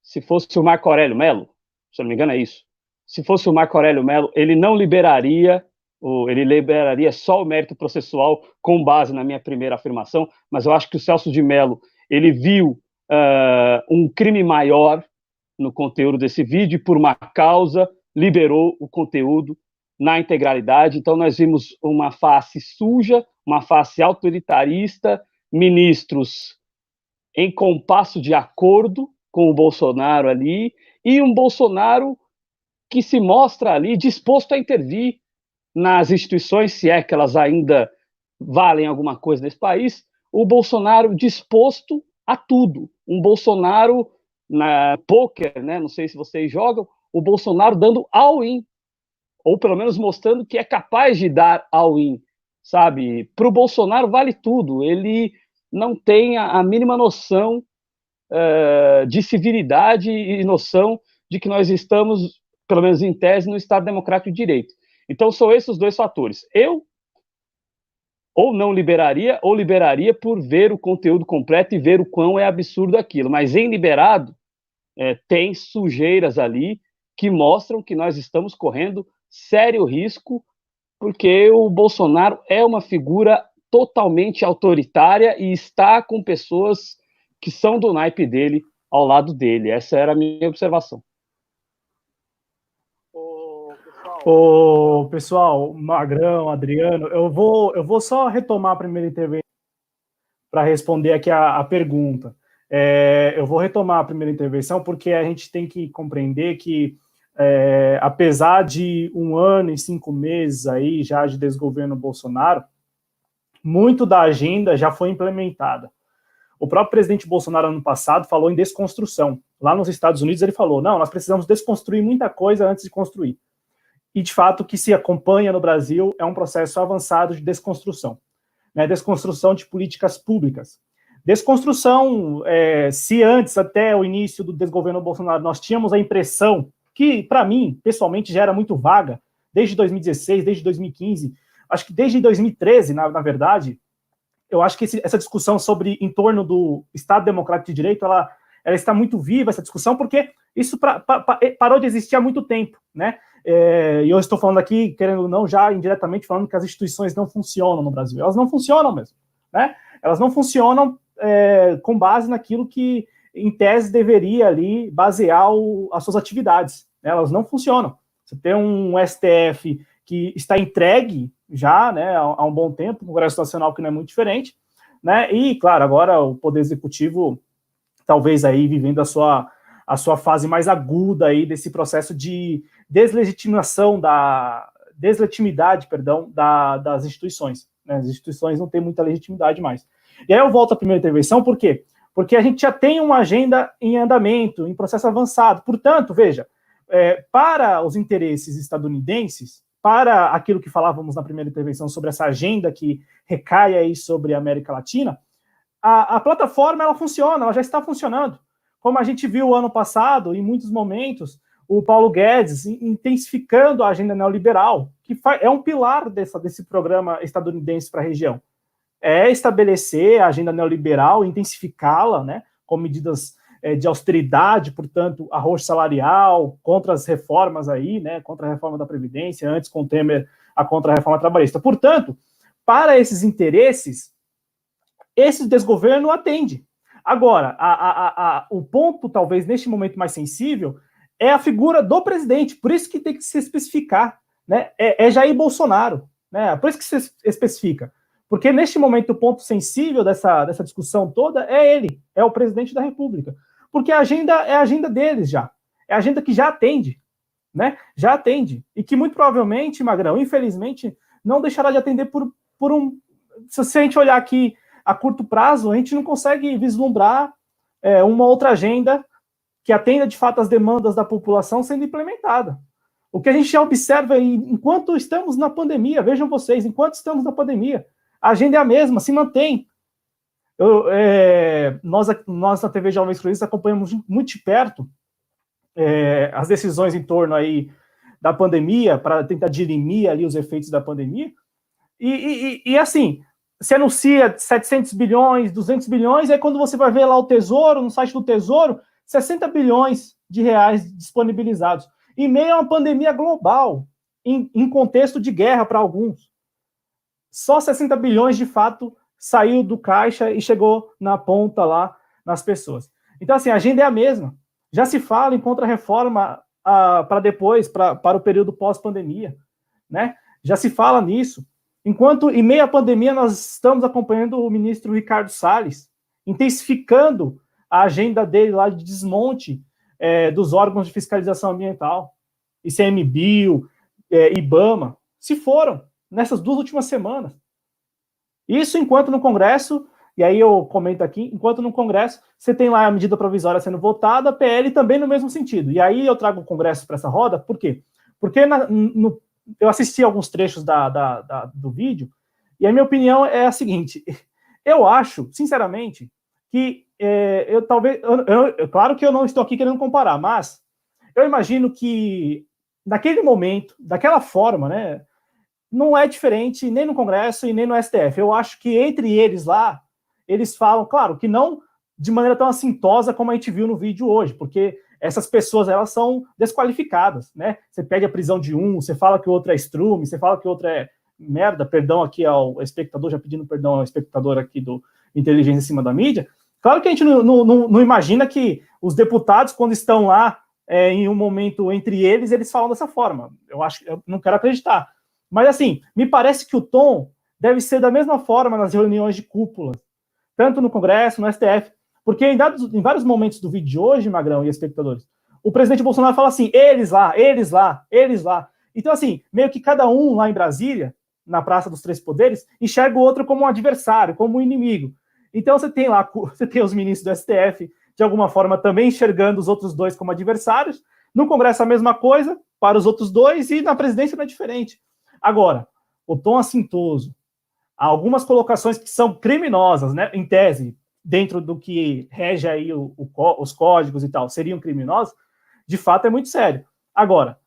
se fosse o Marco Aurélio Mello, se eu não me engano é isso, se fosse o Marco Aurélio Mello, ele não liberaria, ele liberaria só o mérito processual com base na minha primeira afirmação, mas eu acho que o Celso de Mello, ele viu um crime maior no conteúdo desse vídeo, e por uma causa liberou o conteúdo na integralidade. Então nós vimos uma face suja, uma face autoritarista, ministros em compasso de acordo com o Bolsonaro ali, e um Bolsonaro que se mostra ali disposto a intervir nas instituições, se é que elas ainda valem alguma coisa nesse país, o Bolsonaro disposto a tudo, um Bolsonaro na poker, né? Não sei se vocês jogam, o Bolsonaro dando all-in, ou pelo menos mostrando que é capaz de dar all-in, sabe? Para o Bolsonaro vale tudo, ele não tem a mínima noção de civilidade e noção de que nós estamos, pelo menos em tese, no Estado Democrático de Direito. Então são esses os dois fatores. Eu ou não liberaria, ou liberaria por ver o conteúdo completo e ver o quão é absurdo aquilo. Mas em liberado, tem sujeiras ali que mostram que nós estamos correndo sério risco, porque o Bolsonaro é uma figura totalmente autoritária e está com pessoas que são do naipe dele ao lado dele. Essa era a minha observação. Pessoal, Magrão, Adriano, eu vou só retomar a primeira intervenção para responder aqui a pergunta. Eu vou retomar a primeira intervenção porque a gente tem que compreender que, apesar de 1 ano e 5 meses aí já de desgoverno Bolsonaro, muito da agenda já foi implementada. O próprio presidente Bolsonaro, ano passado, falou em desconstrução. Lá nos Estados Unidos ele falou, não, nós precisamos desconstruir muita coisa antes de construir. E, de fato, o que se acompanha no Brasil é um processo avançado de desconstrução, né? Desconstrução de políticas públicas. Desconstrução, se antes, até o início do desgoverno Bolsonaro, nós tínhamos a impressão, que, para mim, pessoalmente, já era muito vaga, desde 2016, desde 2015, acho que desde 2013, na verdade, eu acho que essa discussão em torno do Estado Democrático de Direito, ela está muito viva, essa discussão, porque isso parou de existir há muito tempo, né? E eu estou falando aqui, querendo ou não, já indiretamente falando que as instituições não funcionam no Brasil. Elas não funcionam mesmo, né? Elas não funcionam com base naquilo que, em tese, deveria ali basear as suas atividades, né? Elas não funcionam. Você tem um STF que está entregue já, né, há um bom tempo, o Congresso Nacional que não é muito diferente, né? E, claro, agora o Poder Executivo talvez aí vivendo a sua fase mais aguda aí desse processo de deslegitimidade das instituições, né? As instituições não têm muita legitimidade mais. E aí eu volto à primeira intervenção, por quê? Porque a gente já tem uma agenda em andamento, em processo avançado. Portanto, veja, para os interesses estadunidenses, para aquilo que falávamos na primeira intervenção sobre essa agenda que recai aí sobre a América Latina, a plataforma ela funciona, ela já está funcionando. Como a gente viu ano passado, em muitos momentos, o Paulo Guedes intensificando a agenda neoliberal, que é um pilar desse programa estadunidense para a região. É estabelecer a agenda neoliberal, intensificá-la, né, com medidas de austeridade, portanto, arroxo salarial, contra as reformas aí, né, contra a reforma da Previdência, antes com o Temer, a contra a reforma trabalhista. Portanto, para esses interesses, esse desgoverno atende. Agora, o ponto, talvez, neste momento mais sensível, é a figura do presidente, por isso que tem que se especificar, né? É Jair Bolsonaro, né? Por isso que se especifica. Porque neste momento o ponto sensível dessa discussão toda é ele, é o presidente da República. Porque a agenda é a agenda deles já. É a agenda que já atende, né? Já atende. E que muito provavelmente, Magrão, infelizmente, não deixará de atender por um... Se a gente olhar aqui a curto prazo, a gente não consegue vislumbrar uma outra agenda que atenda de fato as demandas da população sendo implementada. O que a gente já observa enquanto estamos na pandemia, vejam vocês, enquanto estamos na pandemia, a agenda é a mesma, se mantém. Nós na TV Jovens Cronistas acompanhamos muito de perto as decisões em torno aí da pandemia, para tentar dirimir ali os efeitos da pandemia, e assim, se anuncia 700 bilhões, 200 bilhões, aí quando você vai ver lá o Tesouro, no site do Tesouro, 60 bilhões de reais disponibilizados, em meio a uma pandemia global, em contexto de guerra para alguns. Só 60 bilhões, de fato, saiu do caixa e chegou na ponta lá nas pessoas. Então, assim, a agenda é a mesma. Já se fala em contra-reforma para depois, para o período pós-pandemia, né? Já se fala nisso. Enquanto, em meio à pandemia, nós estamos acompanhando o ministro Ricardo Salles, intensificando a agenda dele lá de desmonte dos órgãos de fiscalização ambiental, ICMBio, IBAMA, se foram nessas 2 últimas semanas. Isso enquanto no Congresso, e aí eu comento aqui, enquanto no Congresso você tem lá a medida provisória sendo votada, a PL também no mesmo sentido. E aí eu trago o Congresso para essa roda, por quê? Porque eu assisti alguns trechos do vídeo, e a minha opinião é a seguinte: eu acho, sinceramente, que claro que eu não estou aqui querendo comparar, mas eu imagino que naquele momento, daquela forma, né, não é diferente nem no Congresso e nem no STF. Eu acho que entre eles lá, eles falam, claro, que não de maneira tão assintosa como a gente viu no vídeo hoje, porque essas pessoas, elas são desqualificadas, né? Você pede a prisão de um, você fala que o outro é estrume, você fala que o outro é merda, perdão aqui ao espectador, já pedindo perdão ao espectador aqui do Inteligência em Cima da Mídia. Claro que a gente não imagina que os deputados, quando estão lá em um momento entre eles falam dessa forma. Eu não quero acreditar. Mas, assim, me parece que o tom deve ser da mesma forma nas reuniões de cúpula, tanto no Congresso, no STF, porque em vários momentos do vídeo de hoje, Magrão e espectadores, o presidente Bolsonaro fala assim, eles lá, eles lá, eles lá. Então, assim, meio que cada um lá em Brasília, na Praça dos Três Poderes, enxerga o outro como um adversário, como um inimigo. Então, você tem os ministros do STF, de alguma forma, também enxergando os outros dois como adversários. No Congresso, a mesma coisa, para os outros dois, e na presidência não é diferente. Agora, o tom assintoso, algumas colocações que são criminosas, né, em tese, dentro do que rege aí os códigos e tal, seriam criminosos, de fato é muito sério. Agora,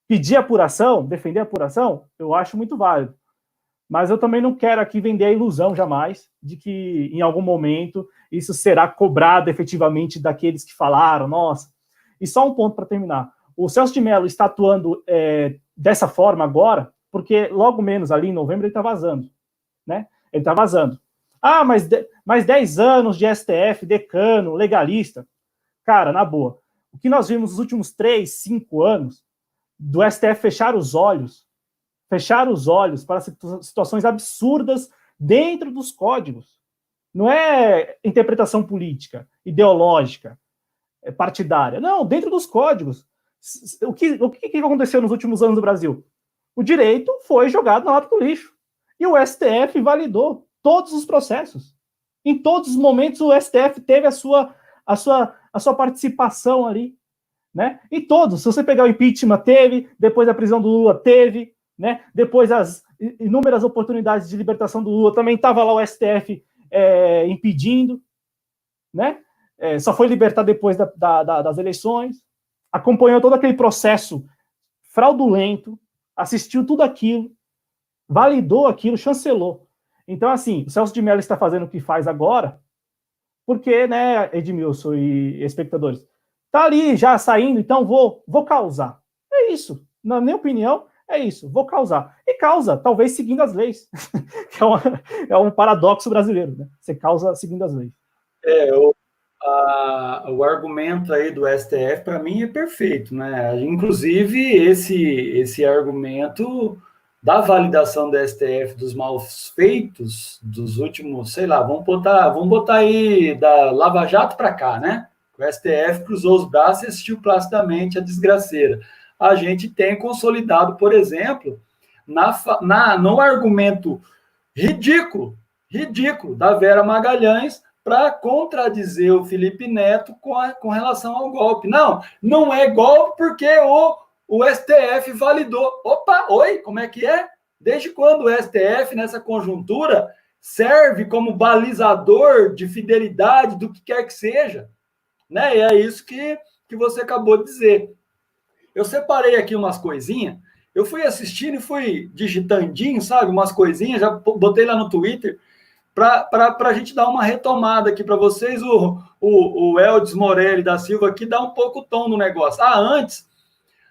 pedir apuração, defender apuração, eu acho muito válido. Mas eu também não quero aqui vender a ilusão jamais de que em algum momento isso será cobrado efetivamente daqueles que falaram, nossa. E só um ponto para terminar. O Celso de Mello está atuando dessa forma agora, porque logo menos ali em novembro ele está vazando, né? Ele está vazando. Ah, mas 10 anos de STF, decano, legalista. Cara, na boa, o que nós vimos nos últimos 3, 5 anos do STF fechar os olhos para situações absurdas dentro dos códigos. Não é interpretação política, ideológica, partidária. Não, dentro dos códigos. O que aconteceu nos últimos anos no Brasil? O direito foi jogado na lata do lixo. E o STF validou todos os processos. Em todos os momentos, o STF teve a sua participação ali. Né? Em todos. Se você pegar o impeachment, teve. Depois da prisão do Lula, teve. Né? Depois as inúmeras oportunidades de libertação do Lula, também estava lá o STF impedindo. Né? Só foi libertar depois das eleições. Acompanhou todo aquele processo fraudulento, assistiu tudo aquilo, validou aquilo, chancelou. Então, assim, o Celso de Mello está fazendo o que faz agora, Porque, né, Edmilson e espectadores, tá ali já saindo, então vou causar. É isso. Na minha opinião, é isso. Vou causar. E causa, talvez seguindo as leis. É um paradoxo brasileiro, né? Você causa seguindo as leis. O argumento aí do STF, para mim, é perfeito, né? Inclusive, esse argumento da validação do STF dos malfeitos dos últimos, sei lá, vamos botar aí da Lava Jato para cá, né? O STF cruzou os braços e assistiu placidamente a desgraceira. A gente tem consolidado, por exemplo, no argumento ridículo da Vera Magalhães, para contradizer o Felipe Neto com relação ao golpe. Não é golpe porque o STF validou. Opa, oi, como é que é? Desde quando o STF, nessa conjuntura, serve como balizador de fidelidade do que quer que seja? Né? E é isso que você acabou de dizer. Eu separei aqui umas coisinhas, eu fui assistindo e fui digitandinho, sabe? Umas coisinhas, já botei lá no Twitter, para a gente dar uma retomada aqui para vocês. O Eldes Morelli da Silva aqui dá um pouco o tom do negócio. Antes,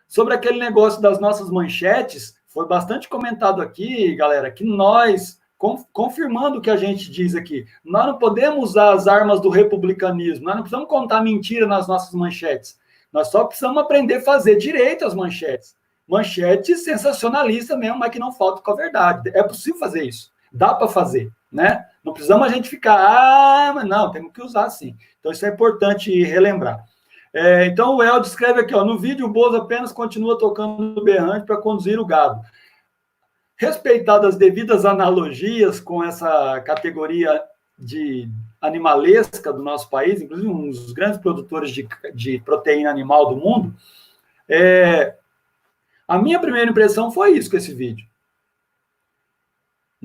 sobre aquele negócio das nossas manchetes, foi bastante comentado aqui, galera, que nós, confirmando o que a gente diz aqui, nós não podemos usar as armas do republicanismo, nós não precisamos contar mentira nas nossas manchetes, nós só precisamos aprender a fazer direito as manchetes. Manchetes sensacionalistas mesmo, mas que não faltam com a verdade. É possível fazer isso, dá para fazer, né? Não precisamos a gente ficar, mas não, temos que usar sim. Então, isso é importante relembrar. Então, o El descreve aqui, no vídeo, o Bozo apenas continua tocando berrante para conduzir o gado. Respeitadas as devidas analogias com essa categoria de animalesca do nosso país, inclusive um dos grandes produtores de proteína animal do mundo, a minha primeira impressão foi isso com esse vídeo.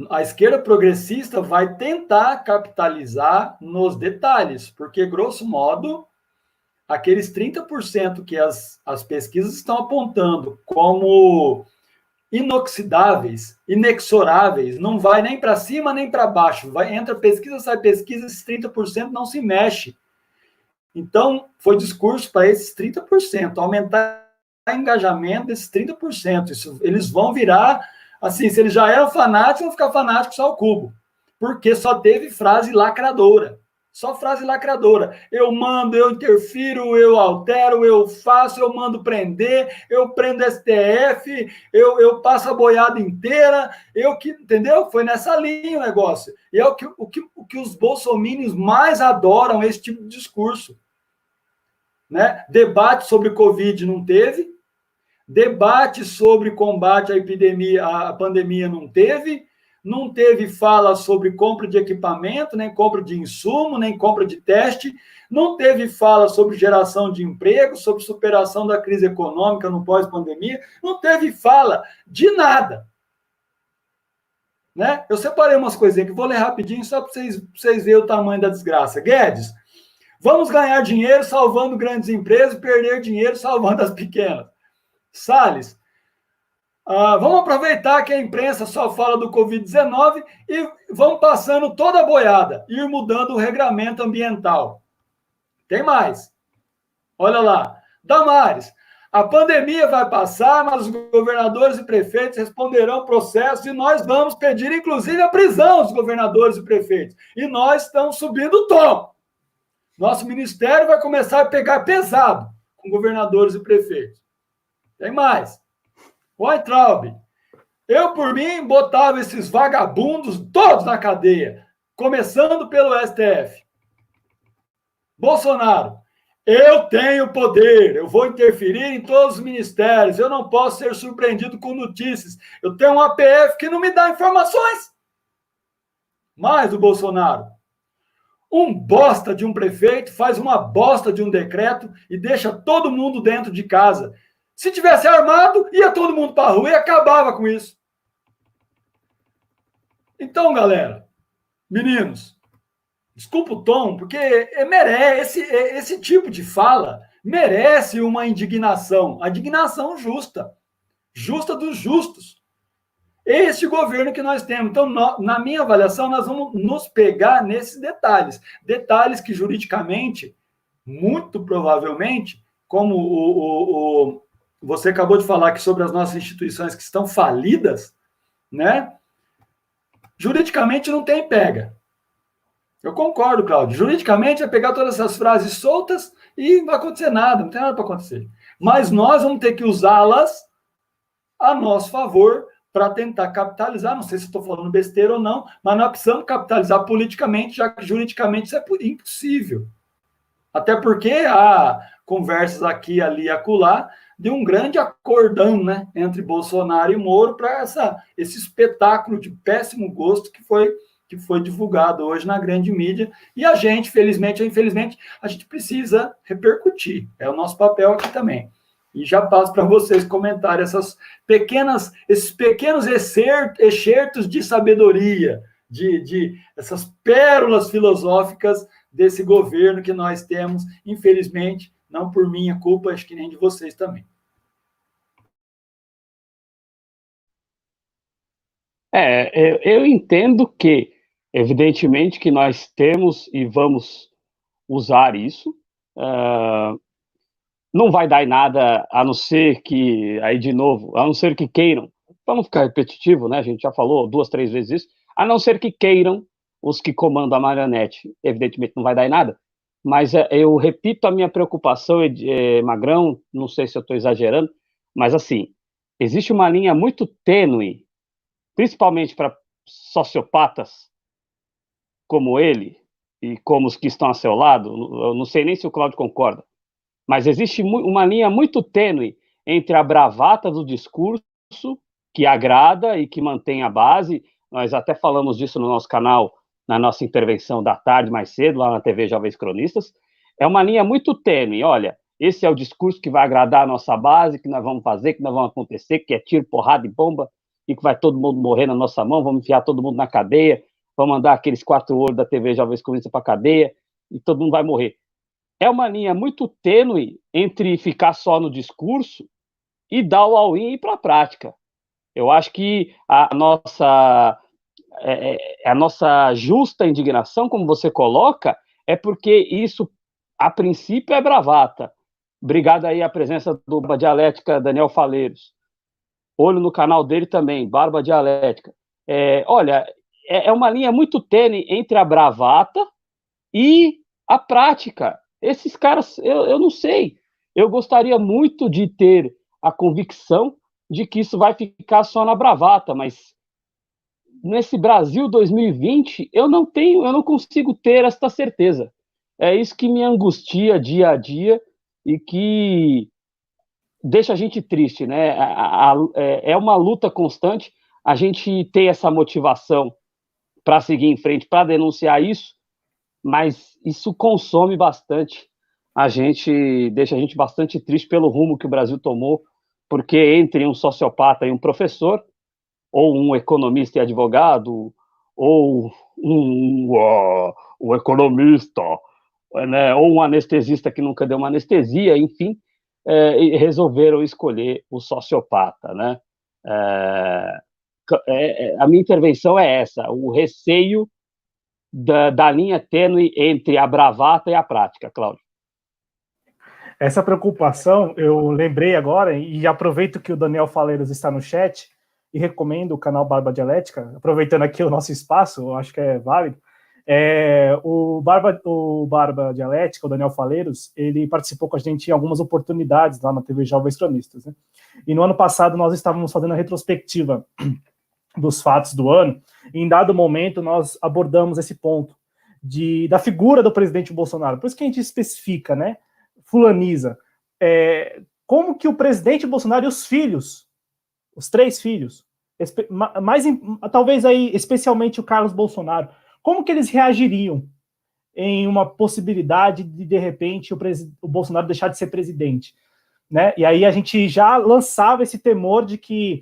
A esquerda progressista vai tentar capitalizar nos detalhes, porque, grosso modo, aqueles 30% que as pesquisas estão apontando como inoxidáveis, inexoráveis, não vai nem para cima nem para baixo, entra pesquisa, sai pesquisa, esses 30% não se mexe. Então, foi discurso para esses 30%, aumentar o engajamento desses 30%. Eles vão virar... Assim, se eles já eram fanáticos, vão ficar fanáticos só ao cubo. Porque só teve frase lacradora. Só frase lacradora. Eu mando, eu interfiro, eu altero, eu faço, eu mando prender, eu prendo STF, eu passo a boiada inteira, entendeu? Foi nessa linha o negócio. E é o que os bolsominions mais adoram, esse tipo de discurso. Né? Debate sobre Covid não teve. Debate sobre combate à epidemia, à pandemia não teve fala sobre compra de equipamento, nem compra de insumo, nem compra de teste, não teve fala sobre geração de emprego, sobre superação da crise econômica no pós-pandemia, não teve fala de nada. Né? Eu separei umas coisinhas que vou ler rapidinho só para vocês verem o tamanho da desgraça. Guedes, vamos ganhar dinheiro salvando grandes empresas e perder dinheiro salvando as pequenas. Salles, vamos aproveitar que a imprensa só fala do Covid-19 e vamos passando toda a boiada, ir mudando o regramento ambiental. Tem mais. Olha lá. Damares, a pandemia vai passar, mas os governadores e prefeitos responderão processos e nós vamos pedir, inclusive, a prisão dos governadores e prefeitos. E nós estamos subindo o tom. Nosso ministério vai começar a pegar pesado com governadores e prefeitos. Tem mais. Weintraub, eu, por mim, botava esses vagabundos todos na cadeia, começando pelo STF. Bolsonaro, eu tenho poder, eu vou interferir em todos os ministérios, eu não posso ser surpreendido com notícias, eu tenho um APF que não me dá informações. Mais do Bolsonaro, um bosta de um prefeito faz uma bosta de um decreto e deixa todo mundo dentro de casa. Se tivesse armado, ia todo mundo para a rua e acabava com isso. Então, galera, meninos, desculpa o tom, porque merece esse tipo de fala merece uma indignação, a indignação justa, justa dos justos. Este governo que nós temos. Então, na minha avaliação, nós vamos nos pegar nesses detalhes que juridicamente, muito provavelmente, como você acabou de falar aqui sobre as nossas instituições que estão falidas, né? Juridicamente não tem pega. Eu concordo, Cláudio. Juridicamente é pegar todas essas frases soltas e não vai acontecer nada, não tem nada para acontecer. Mas nós vamos ter que usá-las a nosso favor para tentar capitalizar. Não sei se estou falando besteira ou não, mas nós precisamos capitalizar politicamente, já que juridicamente isso é impossível. Até porque há conversas aqui, ali e acolá de um grande acordão, né, entre Bolsonaro e Moro para esse espetáculo de péssimo gosto que foi divulgado hoje na grande mídia, e a gente, felizmente ou infelizmente, a gente precisa repercutir. É o nosso papel aqui também. E já passo para vocês comentarem esses pequenos excertos de sabedoria, de essas pérolas filosóficas desse governo que nós temos, infelizmente, não por minha culpa, acho que nem de vocês também. Eu entendo que, evidentemente, que nós temos e vamos usar isso. Não vai dar em nada, a não ser que, aí de novo, a não ser que queiram, para não ficar repetitivo, né? A gente já falou 2, 3 vezes isso, a não ser que queiram os que comandam a marionete, evidentemente não vai dar em nada. Mas eu repito a minha preocupação, Magrão, não sei se eu estou exagerando, mas assim, existe uma linha muito tênue, principalmente para sociopatas como ele e como os que estão a seu lado, eu não sei nem se o Cláudio concorda, mas existe uma linha muito tênue entre a bravata do discurso, que agrada e que mantém a base. Nós até falamos disso no nosso canal, na nossa intervenção da tarde, mais cedo, lá na TV Jovens Cronistas. É uma linha muito tênue. Olha, esse é o discurso que vai agradar a nossa base, que nós vamos fazer, que nós vamos acontecer, que é tiro, porrada e bomba, e que vai todo mundo morrer na nossa mão, vamos enfiar todo mundo na cadeia, vamos mandar aqueles 4 olhos da TV Jovens Cronistas para a cadeia, e todo mundo vai morrer. É uma linha muito tênue entre ficar só no discurso e dar o all-in e ir para a prática. Eu acho que a nossa justa indignação, como você coloca, é porque isso, a princípio, é bravata. Obrigado aí a presença do Barba Dialética, Daniel Faleiros. Olho no canal dele também, Barba Dialética. Olha, é uma linha muito tênue entre a bravata e a prática. Esses caras, eu não sei. Eu gostaria muito de ter a convicção de que isso vai ficar só na bravata, mas nesse Brasil 2020, eu não consigo ter esta certeza. É isso que me angustia dia a dia e que deixa a gente triste, né? É uma luta constante. A gente tem essa motivação para seguir em frente, para denunciar isso, mas isso consome bastante deixa a gente bastante triste pelo rumo que o Brasil tomou, porque entre um sociopata e um professor, ou um economista e advogado, ou um economista, né, ou um anestesista que nunca deu uma anestesia, enfim, resolveram escolher o sociopata, né? A minha intervenção é essa, o receio da linha tênue entre a bravata e a prática, Cláudio. Essa preocupação, eu lembrei agora, e aproveito que o Daniel Faleiros está no chat, e recomendo o canal Barba Dialética, aproveitando aqui o nosso espaço, eu acho que é válido. O Barba Dialética, o Daniel Faleiros, ele participou com a gente em algumas oportunidades lá na TV Jovens Cronistas, né? E no ano passado nós estávamos fazendo a retrospectiva dos fatos do ano, e em dado momento nós abordamos esse ponto da figura do presidente Bolsonaro. Por isso que a gente especifica, né? Fulaniza. Como que o presidente Bolsonaro e os filhos, os 3 filhos, talvez aí especialmente o Carlos Bolsonaro, como que eles reagiriam em uma possibilidade de repente, o Bolsonaro deixar de ser presidente, né? E aí a gente já lançava esse temor de que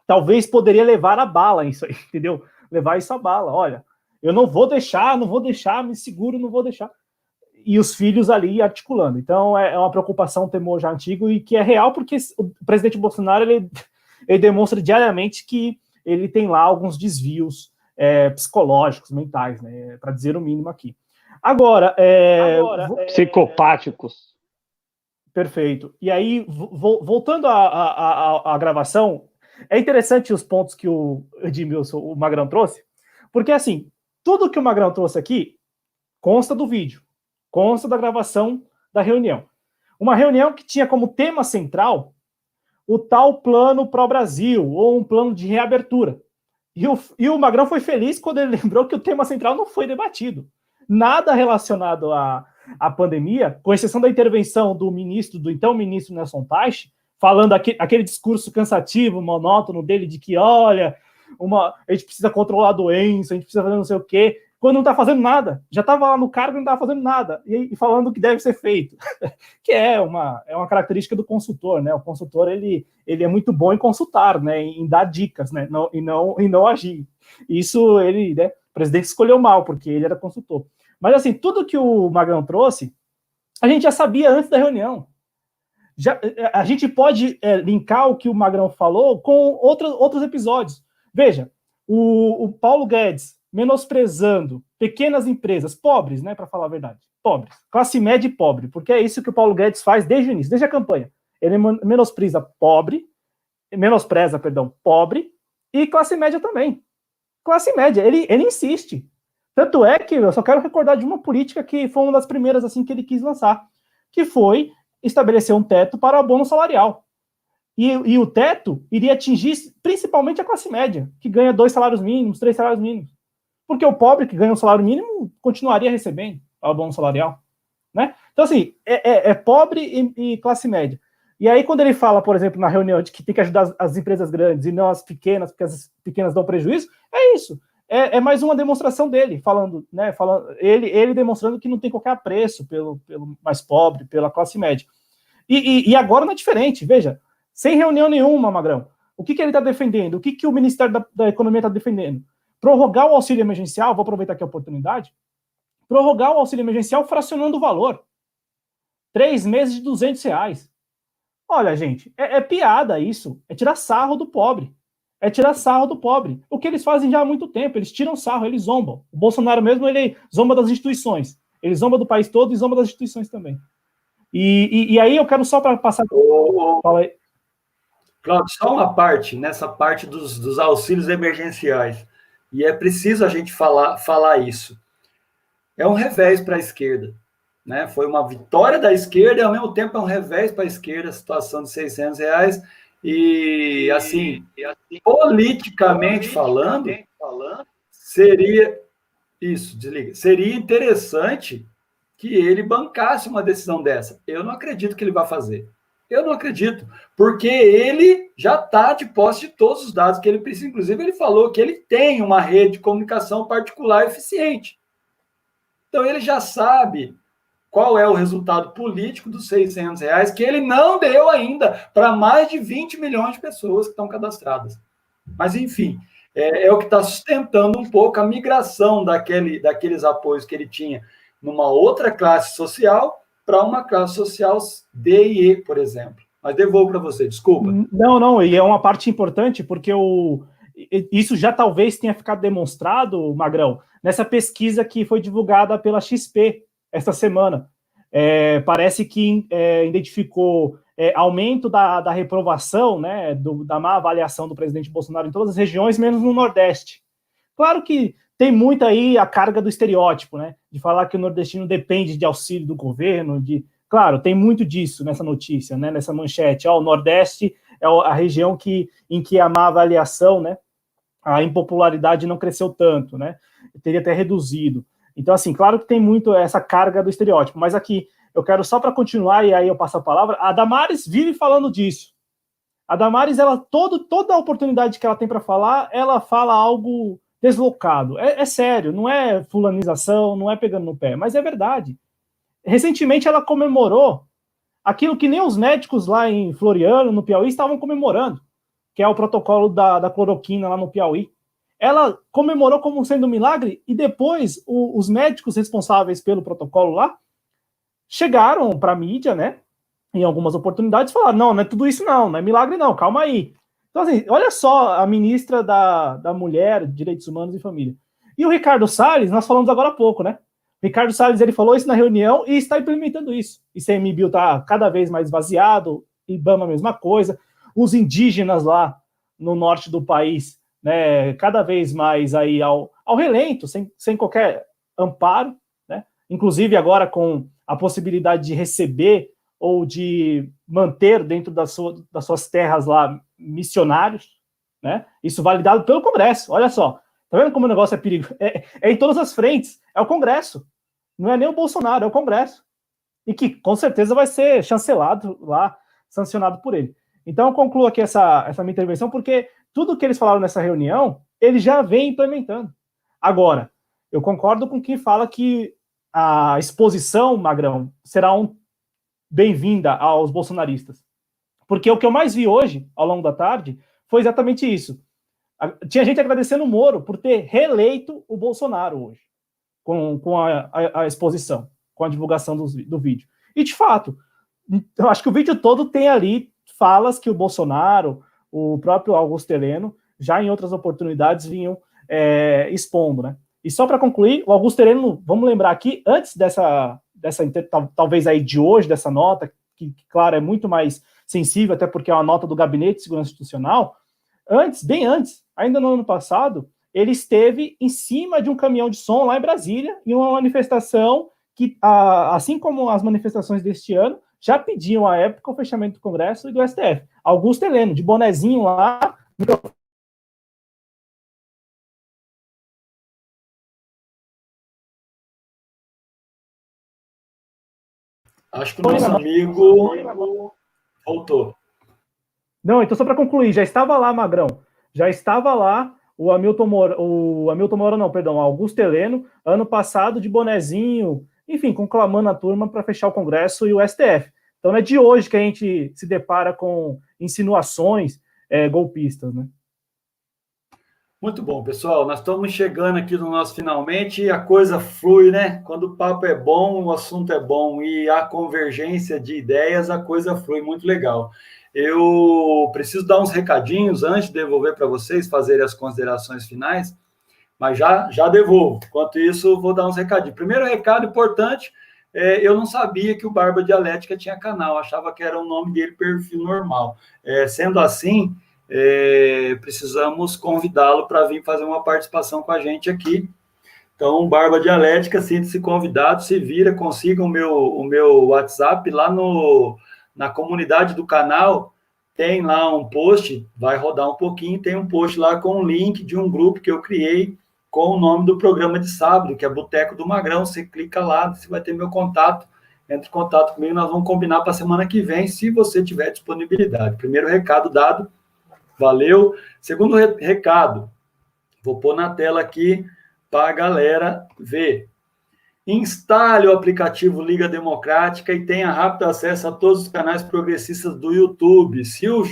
talvez poderia levar a bala isso aí, entendeu? Levar isso a bala. Olha, eu não vou deixar, me seguro, não vou deixar. E os filhos ali articulando. Então é uma preocupação, um temor já antigo e que é real porque o presidente Bolsonaro ele demonstra diariamente que ele tem lá alguns desvios psicológicos, mentais, né, para dizer o mínimo aqui. Agora psicopáticos. Perfeito. E aí, voltando à gravação, é interessante os pontos que o Edmilson, o Magrão trouxe, porque, assim, tudo que o Magrão trouxe aqui consta do vídeo, consta da gravação da reunião. Uma reunião que tinha como tema central o tal plano pró-Brasil, ou um plano de reabertura. E o Magrão foi feliz quando ele lembrou que o tema central não foi debatido. Nada relacionado à pandemia, com exceção da intervenção do então ministro Nelson Teich, falando aquele discurso cansativo, monótono dele, de que, olha, a gente precisa controlar a doença, a gente precisa fazer não sei o quê, quando não está fazendo nada. Já estava lá no cargo e não estava fazendo nada, e falando o que deve ser feito. Que é uma característica do consultor, né? O consultor, ele é muito bom em consultar, né? Em dar dicas, né? E não agir. Isso ele, né? O presidente escolheu mal, porque ele era consultor. Mas, assim, tudo que o Magrão trouxe, a gente já sabia antes da reunião. A gente pode linkar o que o Magrão falou com outros episódios. Veja, o Paulo Guedes menosprezando pequenas empresas, pobres, né, para falar a verdade, pobres, classe média e pobre, porque é isso que o Paulo Guedes faz desde o início, desde a campanha. Ele menospreza pobre e classe média também. Classe média, ele insiste. Tanto é que eu só quero recordar de uma política que foi uma das primeiras assim que ele quis lançar, que foi estabelecer um teto para o abono salarial. E o teto iria atingir principalmente a classe média, que ganha 2 salários mínimos, 3 salários mínimos. Porque o pobre que ganha um salário mínimo continuaria recebendo o abono salarial, né? Então, assim, é pobre e classe média. E aí, quando ele fala, por exemplo, na reunião de que tem que ajudar as empresas grandes e não as pequenas, porque as pequenas dão prejuízo, é isso. É mais uma demonstração dele, ele demonstrando que não tem qualquer apreço pelo mais pobre, pela classe média. E agora não é diferente, veja, sem reunião nenhuma, Magrão. O que ele está defendendo? O que o Ministério da Economia está defendendo? Prorrogar o auxílio emergencial, vou aproveitar aqui a oportunidade, prorrogar o auxílio emergencial fracionando o valor. 3 meses de R$200. Olha, gente, é piada isso, é tirar sarro do pobre. O que eles fazem já há muito tempo, eles tiram sarro, eles zombam. O Bolsonaro mesmo, ele zomba das instituições. Ele zomba do país todo e zomba das instituições também. E aí eu quero só para passar... Fala aí. Cláudio, só uma parte, nessa parte dos auxílios emergenciais. E é preciso a gente falar isso. É um revés para a esquerda. Né? Foi uma vitória da esquerda e, ao mesmo tempo, é um revés para a esquerda, a situação de R$600. E, assim, politicamente falando, seria interessante que ele bancasse uma decisão dessa. Eu não acredito que ele vai fazer. Eu não acredito, porque ele já está de posse de todos os dados que ele precisa. Inclusive, ele falou que ele tem uma rede de comunicação particular eficiente. Então, ele já sabe qual é o resultado político dos R$600, que ele não deu ainda para mais de 20 milhões de pessoas que estão cadastradas. Mas, enfim, é o que está sustentando um pouco a migração daqueles apoios que ele tinha numa outra classe social para uma classe social D e E, por exemplo. Mas devolvo para você, desculpa. Não, e é uma parte importante, porque isso já talvez tenha ficado demonstrado, Magrão, nessa pesquisa que foi divulgada pela XP esta semana. Parece que identificou aumento da reprovação, né, da má avaliação do presidente Bolsonaro em todas as regiões, menos no Nordeste. Claro que tem muito aí a carga do estereótipo, né, de falar que o nordestino depende de auxílio do governo, claro, tem muito disso nessa notícia, né, nessa manchete. O Nordeste é a região em que a má avaliação, né, a impopularidade não cresceu tanto, né, teria até reduzido. Então, assim, claro que tem muito essa carga do estereótipo, mas aqui eu quero só para continuar, e aí eu passo a palavra, a Damares vive falando disso. A Damares, toda a oportunidade que ela tem para falar, ela fala algo deslocado. É sério, não é fulanização, não é pegando no pé, mas é verdade. Recentemente ela comemorou aquilo que nem os médicos lá em Floriano, no Piauí, estavam comemorando, que é o protocolo da cloroquina lá no Piauí. Ela comemorou como sendo um milagre e depois os médicos responsáveis pelo protocolo lá chegaram para a mídia, né, em algumas oportunidades, falaram, não é tudo isso não é milagre não, calma aí. Então, assim, olha só a ministra da Mulher, Direitos Humanos e Família. E o Ricardo Salles, nós falamos agora há pouco, né? O Ricardo Salles, ele falou isso na reunião e está implementando isso. ICMBio está cada vez mais esvaziado, IBAMA a mesma coisa. Os indígenas lá no norte do país, né, cada vez mais aí ao relento, sem qualquer amparo, né? Inclusive agora com a possibilidade de receber ou de manter dentro das suas terras lá missionários, né? Isso validado pelo Congresso, olha só. Tá vendo como o negócio é perigoso? É em todas as frentes, é o Congresso. Não é nem o Bolsonaro, é o Congresso. E que, com certeza, vai ser chancelado lá, sancionado por ele. Então, eu concluo aqui essa minha intervenção, porque tudo que eles falaram nessa reunião, ele já vem implementando. Agora, eu concordo com quem fala que a exposição, Magrão, será bem-vinda aos bolsonaristas. Porque o que eu mais vi hoje, ao longo da tarde, foi exatamente isso. Tinha gente agradecendo o Moro por ter reeleito o Bolsonaro hoje, com a exposição, com a divulgação do vídeo. E, de fato, eu acho que o vídeo todo tem ali falas que o Bolsonaro, o próprio Augusto Heleno, já em outras oportunidades vinham expondo, né? E só para concluir, o Augusto Heleno, vamos lembrar aqui, antes dessa talvez aí de hoje, dessa nota, que, claro, é muito mais sensível, até porque é uma nota do Gabinete de Segurança Institucional, bem antes, ainda no ano passado, ele esteve em cima de um caminhão de som lá em Brasília, em uma manifestação que, assim como as manifestações deste ano, já pediam à época o fechamento do Congresso e do STF. Augusto Heleno, de bonezinho lá. Acho que o nosso amigo voltou. Não, então só para concluir, já estava lá, Magrão, já estava lá o Hamilton Mourão, não, perdão, Augusto Heleno, ano passado de bonezinho, enfim, conclamando a turma para fechar o Congresso e o STF. Então não é de hoje que a gente se depara com insinuações golpistas, né? Muito bom, pessoal. Nós estamos chegando aqui no nosso finalmente e a coisa flui, né? Quando o papo é bom, o assunto é bom e há convergência de ideias, a coisa flui muito legal. Eu preciso dar uns recadinhos antes de devolver para vocês fazerem as considerações finais, mas já devolvo. Enquanto isso, vou dar uns recadinhos. Primeiro recado importante, eu não sabia que o Barba Dialética tinha canal, achava que era o nome dele, perfil normal. Sendo assim, precisamos convidá-lo para vir fazer uma participação com a gente aqui. Então, Barba Dialética, sinta-se convidado, se vira, consiga o meu WhatsApp lá na comunidade do canal, tem lá um post, vai rodar um pouquinho, tem um post lá com um link de um grupo que eu criei com o nome do programa de sábado, que é Boteco do Magrão. Você clica lá, você vai ter meu contato, entre em contato comigo, nós vamos combinar para a semana que vem, se você tiver disponibilidade. Primeiro recado dado, valeu. Segundo recado, vou pôr na tela aqui para a galera ver. Instale o aplicativo Liga Democrática e tenha rápido acesso a todos os canais progressistas do YouTube. Se o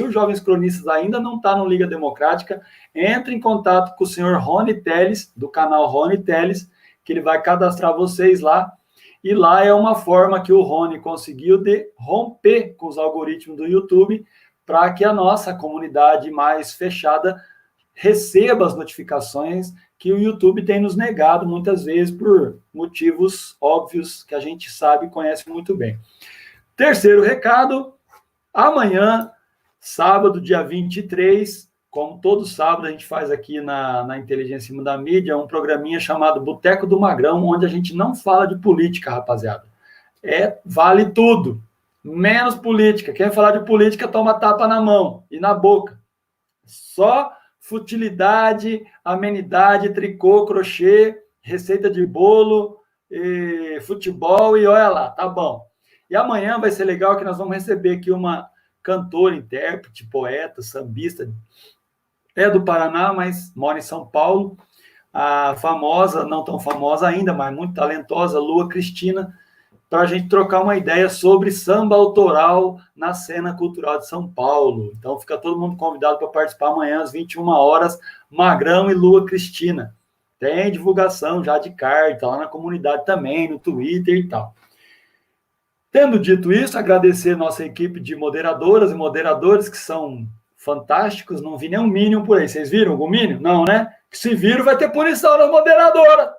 Jovens Cronistas ainda não está no Liga Democrática, entre em contato com o senhor Rony Teles, do canal Rony Teles, que ele vai cadastrar vocês lá. E lá é uma forma que o Rony conseguiu de romper com os algoritmos do YouTube para que a nossa comunidade mais fechada receba as notificações que o YouTube tem nos negado muitas vezes por motivos óbvios que a gente sabe e conhece muito bem. Terceiro recado, amanhã, sábado, dia 23, como todo sábado a gente faz aqui na Inteligência em Cima da Mídia, um programinha chamado Boteco do Magrão, onde a gente não fala de política, rapaziada. Vale tudo, menos política. Quem falar de política toma tapa na mão e na boca. Só futilidade, amenidade, tricô, crochê, receita de bolo, futebol e olha lá, tá bom. E amanhã vai ser legal que nós vamos receber aqui uma cantora, intérprete, poeta, sambista, do Paraná, mas mora em São Paulo, a famosa, não tão famosa ainda, mas muito talentosa, Lua Cristina, para a gente trocar uma ideia sobre samba autoral na cena cultural de São Paulo. Então, fica todo mundo convidado para participar amanhã, às 21 horas, Magrão e Lua Cristina. Tem divulgação já de carta lá na comunidade também, no Twitter e tal. Tendo dito isso, agradecer nossa equipe de moderadoras e moderadores, que são fantásticos, não vi nenhum Minion por aí. Vocês viram algum Minion? Não, né? Se viram, vai ter punição na moderadora.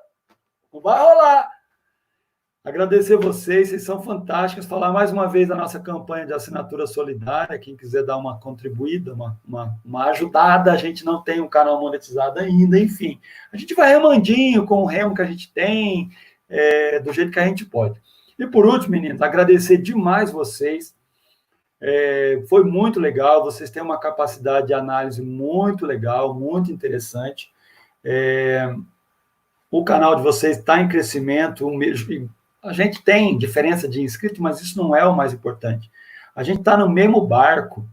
Não vai rolar. Agradecer vocês são fantásticos. Falar mais uma vez da nossa campanha de assinatura solidária. Quem quiser dar uma contribuída, uma ajudada, a gente não tem um canal monetizado ainda, enfim. A gente vai remandinho com o remo que a gente tem, do jeito que a gente pode. E por último, meninos, agradecer demais vocês. Foi muito legal, vocês têm uma capacidade de análise muito legal, muito interessante. O canal de vocês está em crescimento, a gente tem diferença de inscritos, mas isso não é o mais importante. A gente está no mesmo barco.